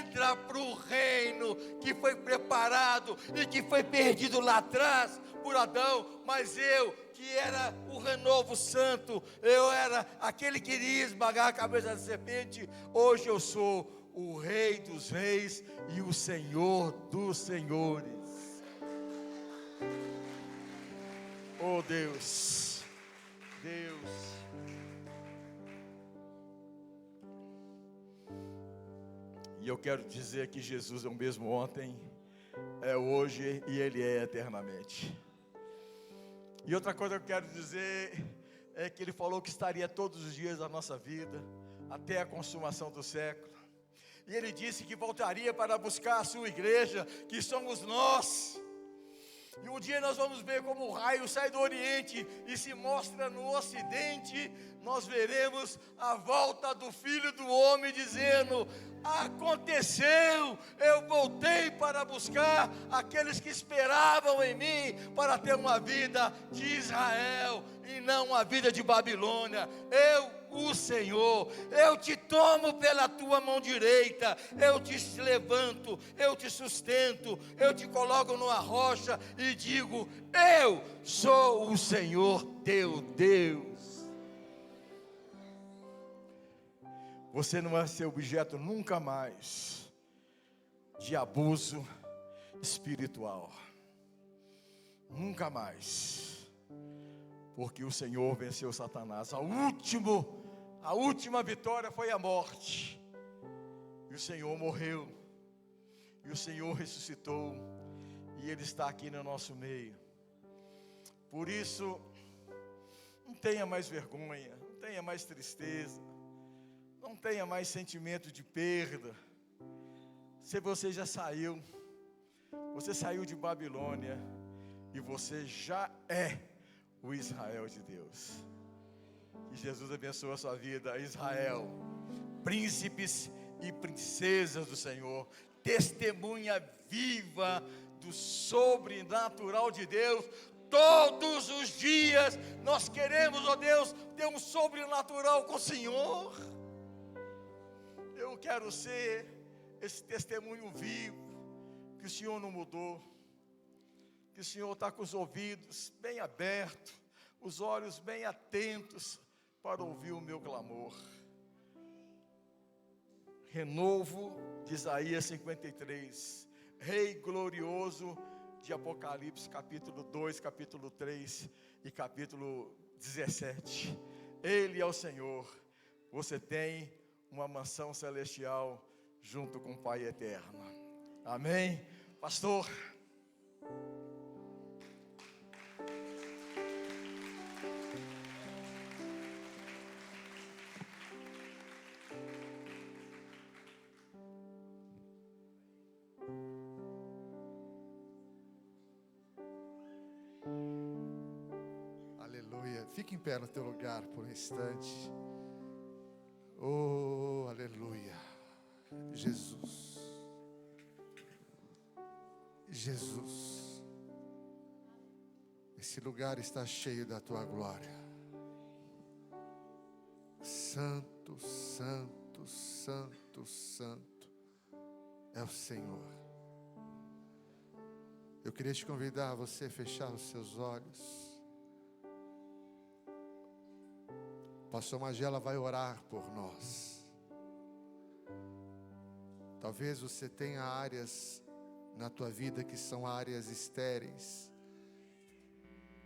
Entra para o reino que foi preparado e que foi perdido lá atrás por Adão. Mas eu, que era o renovo santo, eu era aquele que iria esmagar a cabeça da serpente, hoje eu sou o Rei dos Reis e o Senhor dos Senhores. Oh Deus, e eu quero dizer que Jesus é o mesmo ontem, é hoje e Ele é eternamente. E outra coisa que eu quero dizer é que Ele falou que estaria todos os dias da nossa vida, até a consumação do século. e Ele disse que voltaria para buscar a sua igreja, que somos nós. E um dia nós vamos ver como o raio sai do Oriente e se mostra no Ocidente. Nós veremos a volta do Filho do Homem dizendo: aconteceu, eu voltei para buscar aqueles que esperavam em mim, para ter uma vida de Israel e não uma vida de Babilônia. O Senhor, eu te tomo pela tua mão direita, eu te levanto, eu te sustento, eu te coloco numa rocha e digo: eu sou o Senhor teu Deus. Você não vai ser objeto nunca mais de abuso espiritual, nunca mais, porque o Senhor venceu Satanás. A última vitória foi a morte, e o Senhor morreu, e o Senhor ressuscitou, e Ele está aqui no nosso meio. Por isso, não tenha mais vergonha, não tenha mais tristeza, não tenha mais sentimento de perda. Se você já saiu, você saiu de Babilônia, e você já é o Israel de Deus. Que Jesus abençoe a sua vida, Israel, príncipes e princesas do Senhor, testemunha viva do sobrenatural de Deus. Todos os dias nós queremos, ó Deus, ter um sobrenatural com o Senhor. Eu quero ser esse testemunho vivo, que o Senhor não mudou, que o Senhor está com os ouvidos bem abertos, os olhos bem atentos para ouvir o meu clamor. Renovo de Isaías 53, Rei glorioso de Apocalipse, capítulo 2, capítulo 3 e capítulo 17. Ele é o Senhor. Você tem uma mansão celestial junto com o Pai eterno. Amém? Pastor. Aleluia. Fique em pé no teu lugar por um instante. Oh, aleluia. Jesus. Jesus. Esse lugar está cheio da tua glória. Santo, santo, santo, santo é o Senhor. Eu queria te convidar a você fechar os seus olhos. Pastor Magela vai orar por nós. Talvez você tenha áreas na tua vida que são áreas estéreis.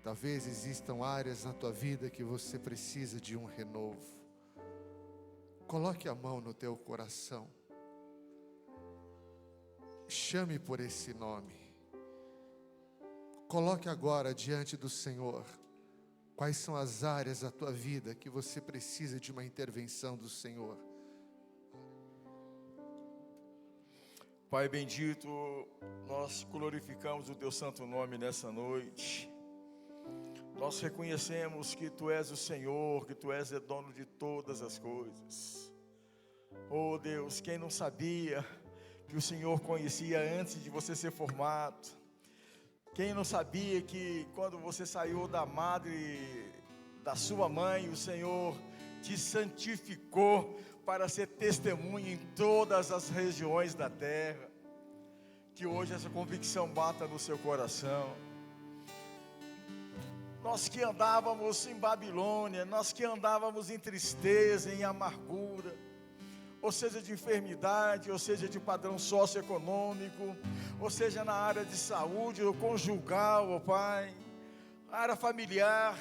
Talvez existam áreas na tua vida que você precisa de um renovo. Coloque a mão no teu coração. Chame por esse nome. Coloque agora diante do Senhor. Quais são as áreas da tua vida que você precisa de uma intervenção do Senhor? Pai bendito, nós glorificamos o teu santo nome nessa noite. Nós reconhecemos que tu és o Senhor, que tu és o dono de todas as coisas. Oh Deus, quem não sabia que o Senhor conhecia antes de você ser formado? Quem não sabia que quando você saiu da madre da sua mãe, o Senhor te santificou para ser testemunha em todas as regiões da terra? Que hoje essa convicção bata no seu coração. Nós que andávamos em Babilônia, nós que andávamos em tristeza, em amargura, ou seja de enfermidade, ou seja de padrão socioeconômico, ou seja na área de saúde ou conjugal, ó Pai, área familiar,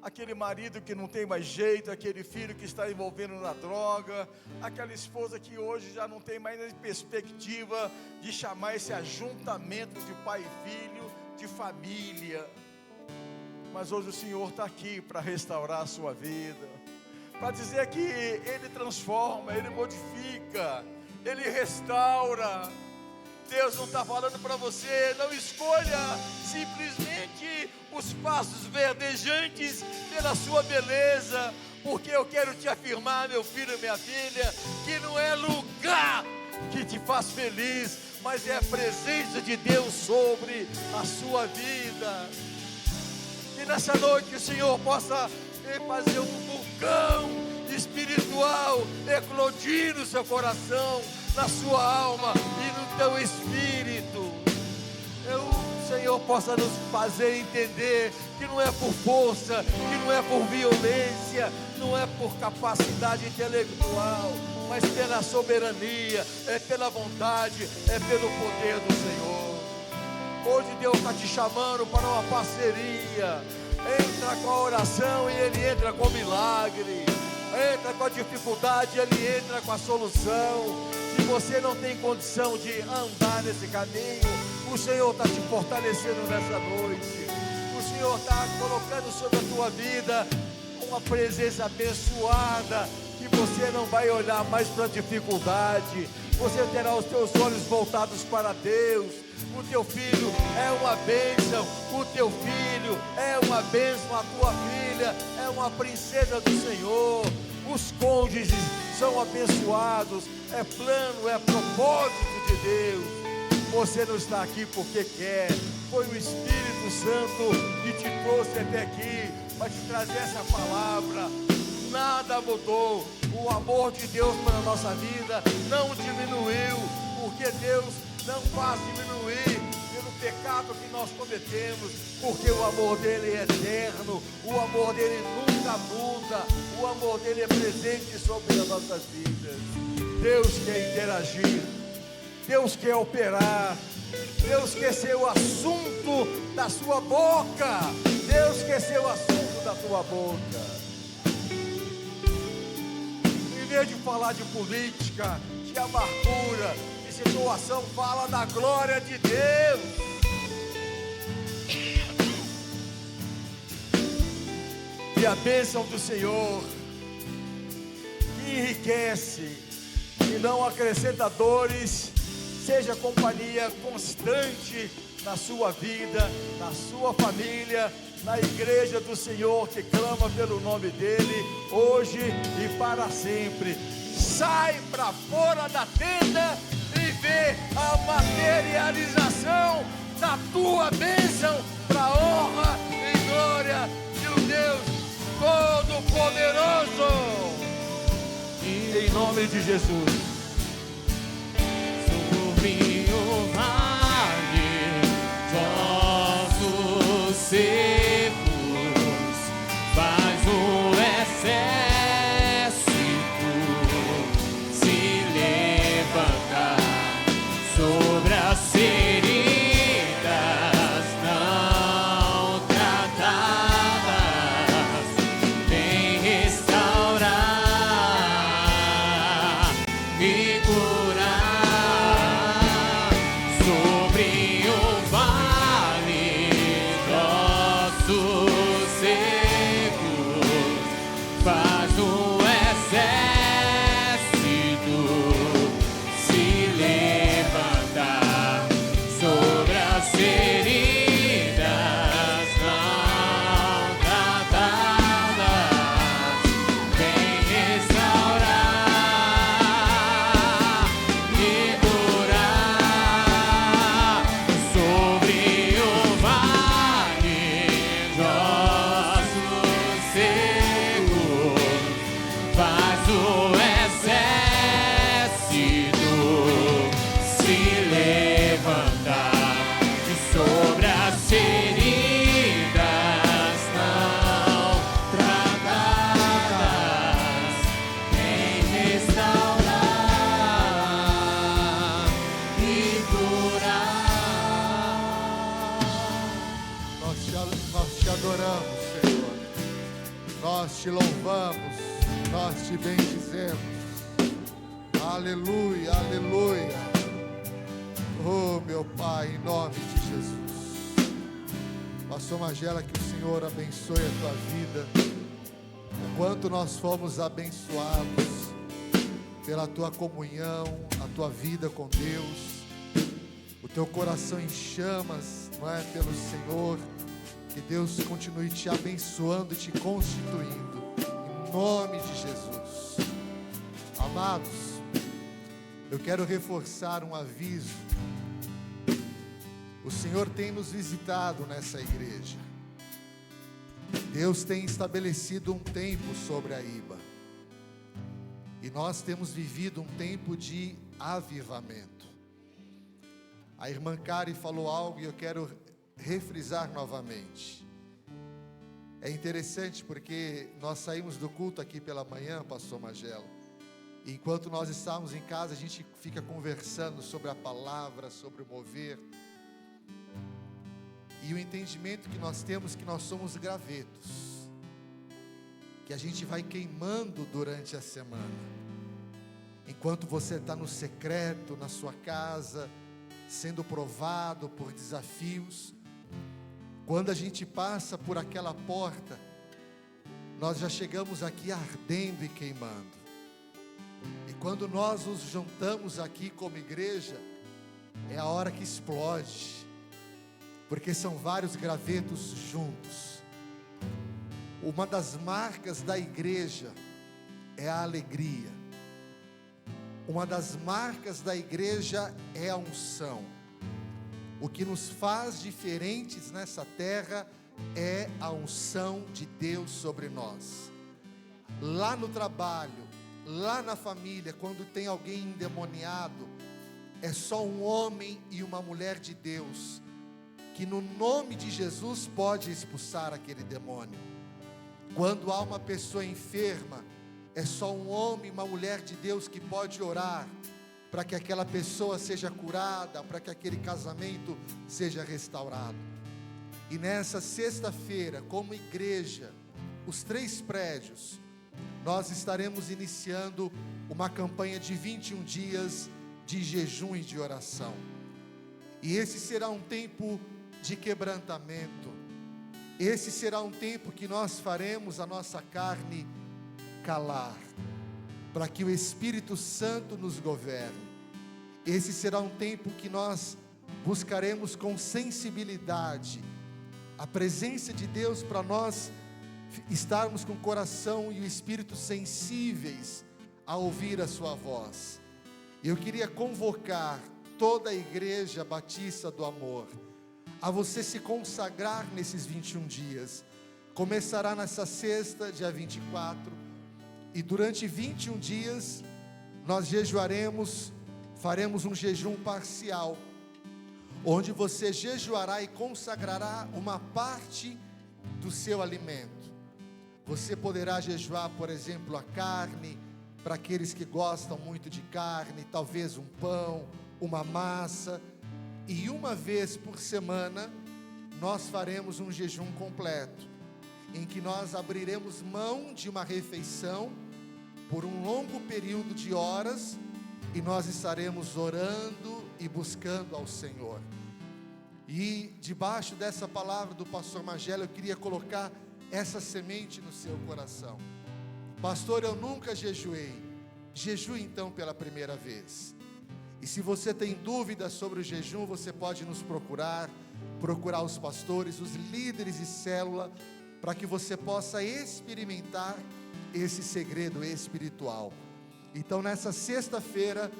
aquele marido que não tem mais jeito, aquele filho que está envolvendo na droga, aquela esposa que hoje já não tem mais perspectiva de chamar esse ajuntamento de pai e filho, de família. Mas hoje o Senhor está aqui para restaurar a sua vida, para dizer que Ele transforma, Ele modifica, Ele restaura. Deus não está falando para você, não escolha simplesmente os passos verdejantes pela sua beleza, porque eu quero te afirmar, meu filho e minha filha, que não é lugar que te faz feliz, mas é a presença de Deus sobre a sua vida. Que nessa noite o Senhor possa fazer um vulcão espiritual eclodir no seu coração, na sua alma e no teu espírito. O Senhor possa nos fazer entender que não é por força, que não é por violência, não é por capacidade intelectual, mas pela soberania, é pela vontade, é pelo poder do Senhor. Hoje Deus está te chamando para uma parceria. Entra com a oração e Ele entra com o milagre. Entra com a dificuldade, Ele entra com a solução. Se você não tem condição de andar nesse caminho, o Senhor está te fortalecendo nessa noite. O Senhor está colocando sobre a tua vida uma presença abençoada, que você não vai olhar mais para a dificuldade. Você terá os teus olhos voltados para Deus. O teu filho é uma bênção, o teu filho é uma bênção, a tua filha é uma princesa do Senhor. Os cônjuges são abençoados, é plano, é propósito de Deus. Você não está aqui porque quer, foi o Espírito Santo que te trouxe até aqui para te trazer essa palavra. Nada mudou, o amor de Deus para a nossa vida não diminuiu, porque Deus não faz diminuir pelo pecado que nós cometemos, porque o amor dele é eterno, o amor dele nunca muda, o amor dele é presente sobre as nossas vidas. Deus quer interagir, Deus quer operar, Deus quer ser o assunto da sua boca, Deus quer ser o assunto da tua boca. Em vez de falar de política, de amargura, situação, fala da glória de Deus. E a bênção do Senhor, que enriquece e não acrescenta dores, seja companhia constante na sua vida, na sua família, na igreja do Senhor que clama pelo nome dele, hoje e para sempre. Sai para fora da tenda e vê a materialização da tua bênção para a honra e glória de um Deus Todo-Poderoso. Em nome de Jesus. Sobre o vale de ossos secos faz um exército se levantar sobre as feridas não tratadas, vem restaurar e curar. Sobre o vale de ossos secos faz um exército se levantar sobre as feridas não tratadas, vem restaurar e curar. Sobre o vale de ossos secos faz o exército se levantar e sobre as feridas não tratadas, vem restaurar e curar. Nós te adoramos, Senhor. Nós te louvamos, nós te bendizemos. Aleluia, aleluia. Oh, meu Pai, em nome de Jesus. Pastor Magela, que o Senhor abençoe a tua vida. O quanto nós fomos abençoados pela tua comunhão, a tua vida com Deus, o teu coração em chamas, não é, pelo Senhor. Que Deus continue te abençoando e te constituindo, em nome de Jesus. Amados, eu quero reforçar um aviso. O Senhor tem nos visitado nessa igreja. Deus tem estabelecido um tempo sobre a IBA. E nós temos vivido um tempo de avivamento. A irmã Kari falou algo e eu quero refrisar novamente. É interessante porque nós saímos do culto aqui pela manhã, pastor Magela. E enquanto nós estávamos em casa, a gente fica conversando sobre a palavra, sobre o mover. E o entendimento que nós temos que nós somos gravetos, que a gente vai queimando durante a semana. Enquanto você está no secreto, na sua casa, sendo provado por desafios, quando a gente passa por aquela porta, nós já chegamos aqui ardendo e queimando. E quando nós nos juntamos aqui como igreja, é a hora que explode, porque são vários gravetos juntos. Uma das marcas da igreja é a alegria. Uma das marcas da igreja é a unção. O que nos faz diferentes nessa terra é a unção de Deus sobre nós. Lá no trabalho, lá na família, quando tem alguém endemoniado, é só um homem e uma mulher de Deus que no nome de Jesus pode expulsar aquele demônio. Quando há uma pessoa enferma, é só um homem e uma mulher de Deus que pode orar para que aquela pessoa seja curada, para que aquele casamento seja restaurado. E nessa sexta-feira, como igreja, os 3 prédios, nós estaremos iniciando uma campanha de 21 dias de jejum e de oração. E esse será um tempo de quebrantamento. Esse será um tempo que nós faremos a nossa carne calar, para que o Espírito Santo nos governe. Esse será um tempo que nós buscaremos com sensibilidade a presença de Deus, para nós estarmos com o coração e o espírito sensíveis a ouvir a sua voz. Eu queria convocar toda a igreja batista do amor a você se consagrar nesses 21 dias. Começará nessa sexta, dia 24, e durante 21 dias nós jejuaremos, faremos um jejum parcial, onde você jejuará e consagrará uma parte do seu alimento. Você poderá jejuar, por exemplo, a carne, para aqueles que gostam muito de carne, talvez um pão, uma massa, e uma vez por semana nós faremos um jejum completo, em que nós abriremos mão de uma refeição por um longo período de horas, e nós estaremos orando e buscando ao Senhor. E debaixo dessa palavra do pastor Magela, eu queria colocar essa semente no seu coração. Pastor, eu nunca jejuei. Jejue então pela primeira vez. E se você tem dúvidas sobre o jejum, você pode nos procurar os pastores, os líderes de célula, para que você possa experimentar esse segredo espiritual. Então nessa sexta-feira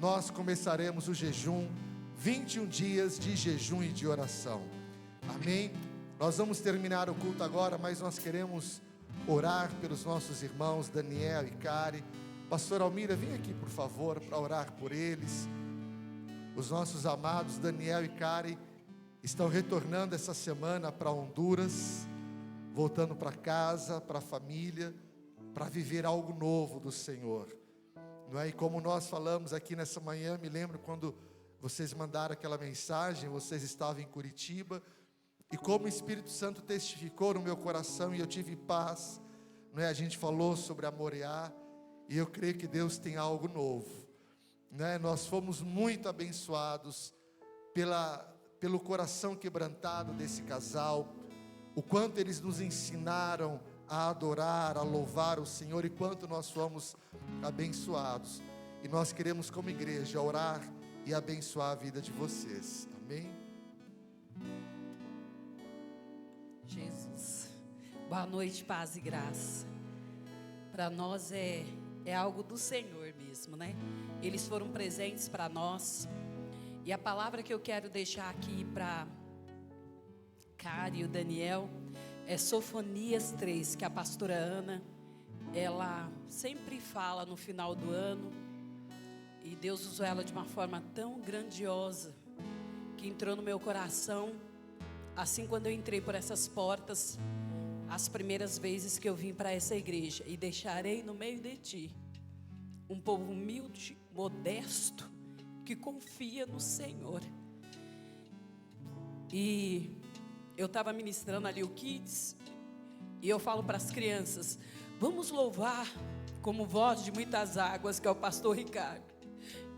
nós começaremos o jejum, 21 dias de jejum e de oração. Amém? Nós vamos terminar o culto agora, mas nós queremos orar pelos nossos irmãos Daniel e Kari. Pastor Almira, vem aqui por favor para orar por eles. Os nossos amados Daniel e Kari estão retornando essa semana para Honduras, voltando para casa, para a família, para viver algo novo do Senhor. Não é? E como nós falamos aqui nessa manhã, me lembro quando vocês mandaram aquela mensagem, vocês estavam em Curitiba, e como o Espírito Santo testificou no meu coração, e eu tive paz, não é? A gente falou sobre a Moriá, e eu creio que Deus tem algo novo, não é? Nós fomos muito abençoados pelo coração quebrantado desse casal, o quanto eles nos ensinaram a adorar, a louvar o Senhor, e quanto nós fomos abençoados. E nós queremos, como igreja, orar e abençoar a vida de vocês. Amém? Jesus, boa noite, paz e graça. Para nós é algo do Senhor mesmo, né? Eles foram presentes para nós. E a palavra que eu quero deixar aqui para Cari e o Daniel é Sofonias 3, que a pastora Ana, ela sempre fala no final do ano. E Deus usou ela de uma forma tão grandiosa, que entrou no meu coração, assim quando eu entrei por essas portas, as primeiras vezes que eu vim para essa igreja. E deixarei no meio de ti um povo humilde, modesto, que confia no Senhor. E eu estava ministrando ali o Kids, e eu falo para as crianças: vamos louvar como voz de muitas águas, que é o pastor Ricardo.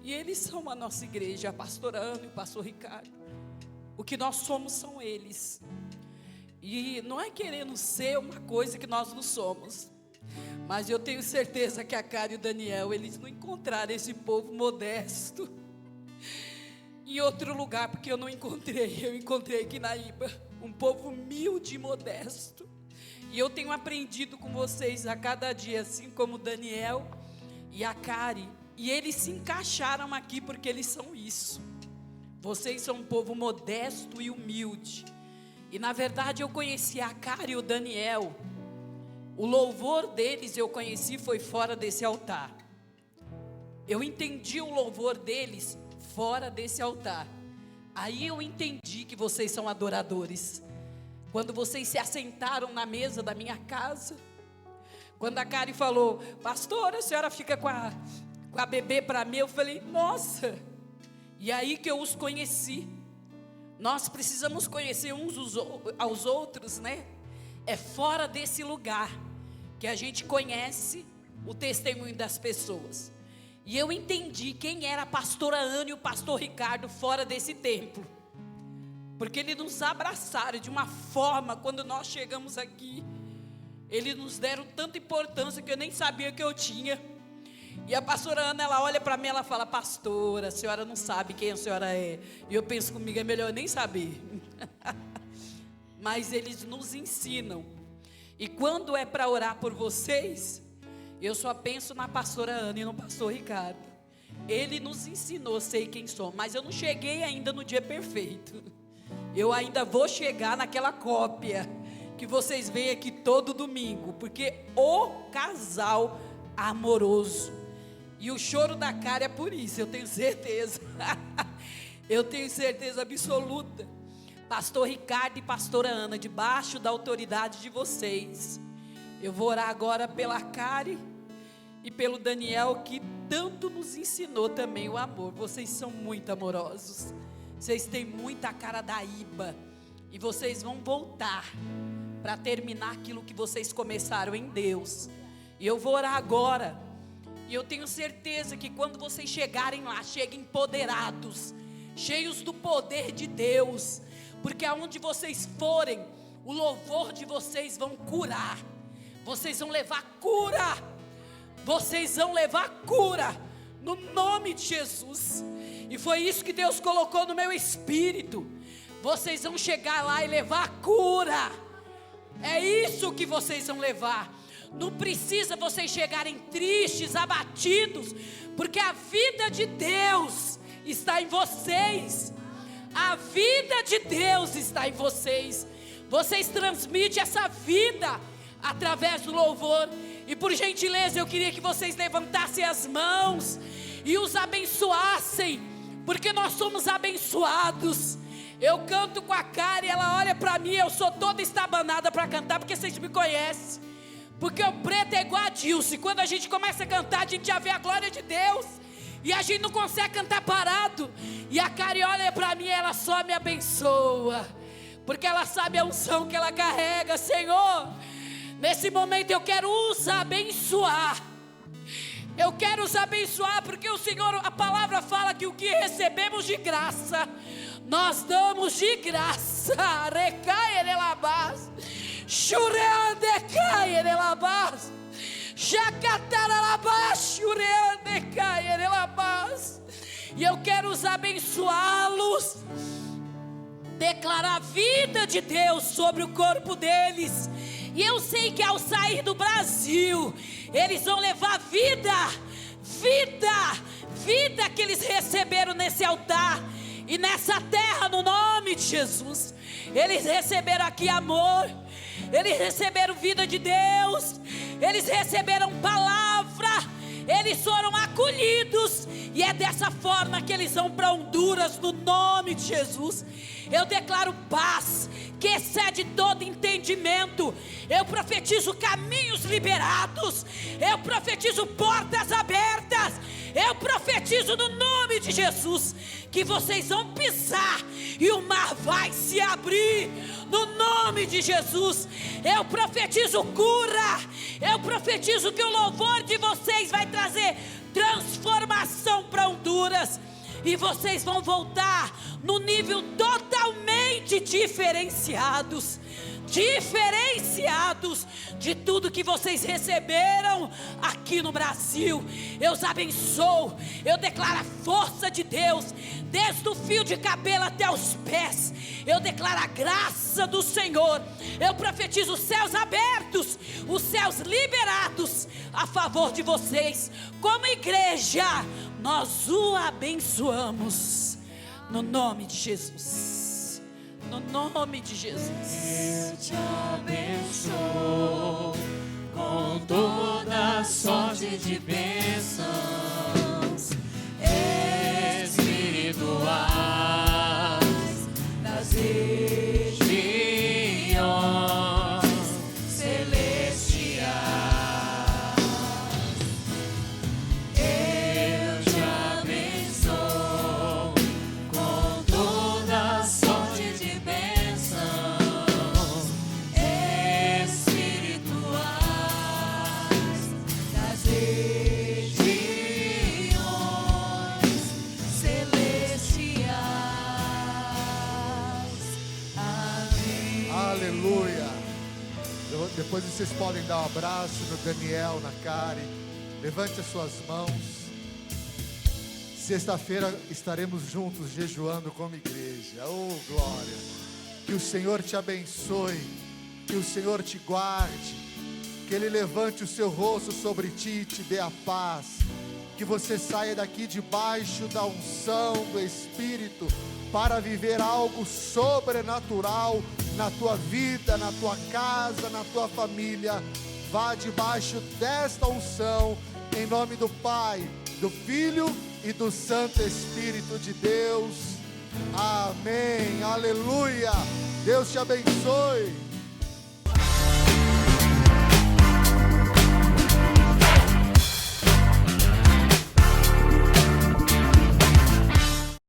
E eles são a nossa igreja, a pastora Ana e o pastor Ricardo. O que nós somos são eles. E não é querendo ser uma coisa que nós não somos, mas eu tenho certeza que a Cari e o Daniel, eles não encontraram esse povo modesto em outro lugar, porque eu não encontrei. Eu encontrei aqui na Iba um povo humilde e modesto. E eu tenho aprendido com vocês a cada dia, assim como o Daniel e a Cari. E eles se encaixaram aqui porque eles são isso. Vocês são um povo modesto e humilde. E na verdade eu conheci a Cari e o Daniel. O louvor deles eu conheci foi fora desse altar. Eu entendi o louvor deles fora desse altar. Aí eu entendi que vocês são adoradores. Quando vocês se assentaram na mesa da minha casa, quando a Cari falou: pastora, a senhora fica com a bebê para mim, eu falei: nossa. E aí que eu os conheci. Nós precisamos conhecer uns aos outros, né? É fora desse lugar que a gente conhece o testemunho das pessoas. E eu entendi quem era a pastora Ana e o pastor Ricardo fora desse templo, porque eles nos abraçaram de uma forma. Quando nós chegamos aqui, eles nos deram tanta importância que eu nem sabia que eu tinha. E a pastora Ana, ela olha para mim, ela fala: pastora, a senhora não sabe quem a senhora é. E eu penso comigo, é melhor eu nem saber. Mas eles nos ensinam. E quando é para orar por vocês, eu só penso na pastora Ana e no pastor Ricardo. Ele nos ensinou, sei quem somos. Mas eu não cheguei ainda no dia perfeito. Eu ainda vou chegar naquela cópia que vocês veem aqui todo domingo, porque o casal amoroso. E o choro da Cari é por isso, eu tenho certeza. Eu tenho certeza absoluta. Pastor Ricardo e pastora Ana, debaixo da autoridade de vocês, eu vou orar agora pela Cari e pelo Daniel, que tanto nos ensinou também o amor. Vocês são muito amorosos. Vocês têm muita cara da Iba. E vocês vão voltar para terminar aquilo que vocês começaram em Deus. E eu vou orar agora. E eu tenho certeza que quando vocês chegarem lá, cheguem empoderados, cheios do poder de Deus. Porque aonde vocês forem, o louvor de vocês vão curar. Vocês vão levar cura. Vocês vão levar cura no nome de Jesus. E foi isso que Deus colocou no meu espírito. Vocês vão chegar lá e levar cura. É isso que vocês vão levar. Não precisa vocês chegarem tristes, abatidos, porque a vida de Deus está em vocês. A vida de Deus está em vocês. Vocês transmitem essa vida através do louvor. E por gentileza, eu queria que vocês levantassem as mãos e os abençoassem, porque nós somos abençoados. Eu canto com a Cari, ela olha para mim, eu sou toda estabanada para cantar, porque vocês me conhecem. Porque o preto é igual a Dilce. Quando a gente começa a cantar, a gente já vê a glória de Deus. E a gente não consegue cantar parado. E a Cari olha para mim, ela só me abençoa, porque ela sabe a unção que ela carrega. Senhor, nesse momento eu quero os abençoar. Eu quero os abençoar, porque o Senhor, a palavra fala que o que recebemos de graça, nós damos de graça. Recai elabás, chureande cai elabás, E eu quero os abençoá-los, declarar a vida de Deus sobre o corpo deles. E eu sei que ao sair do Brasil, eles vão levar vida que eles receberam nesse altar e nessa terra, no nome de Jesus. Eles receberam aqui amor, eles receberam vida de Deus, eles receberam palavra, eles foram acolhidos, e é dessa forma que eles vão para Honduras, no nome de Jesus. Eu declaro paz que excede todo entendimento. Eu profetizo caminhos liberados, eu profetizo portas abertas, eu profetizo no nome de Jesus que vocês vão pisar e o mar vai se abrir, no nome de Jesus. Eu profetizo cura, eu profetizo que o louvor de vocês vai trazer transformação para Honduras, e vocês vão voltar no nível totalmente diferenciados de tudo que vocês receberam aqui no Brasil. Eu os abençoo, eu declaro a força de Deus, desde o fio de cabelo até os pés. Eu declaro a graça do Senhor, eu profetizo os céus abertos, os céus liberados a favor de vocês. Como igreja, nós o abençoamos, no nome de Jesus, no nome de Jesus. Eu te abençoo com toda sorte de bênçãos espirituais das regiões celestiais. Eu te abençoo com toda sorte de bênçãos espirituais das regiões celestiais. Amém. Aleluia. Depois vocês podem dar um abraço no Daniel, na Karen. Levante as suas mãos. Sexta-feira estaremos juntos jejuando como igreja. Oh, glória. Que o Senhor te abençoe, que o Senhor te guarde, que Ele levante o seu rosto sobre ti e te dê a paz. Que você saia daqui debaixo da unção do Espírito para viver algo sobrenatural na tua vida, na tua casa, na tua família. Vá debaixo desta unção, em nome do Pai, do Filho e do Santo Espírito de Deus. Amém, aleluia. Deus te abençoe.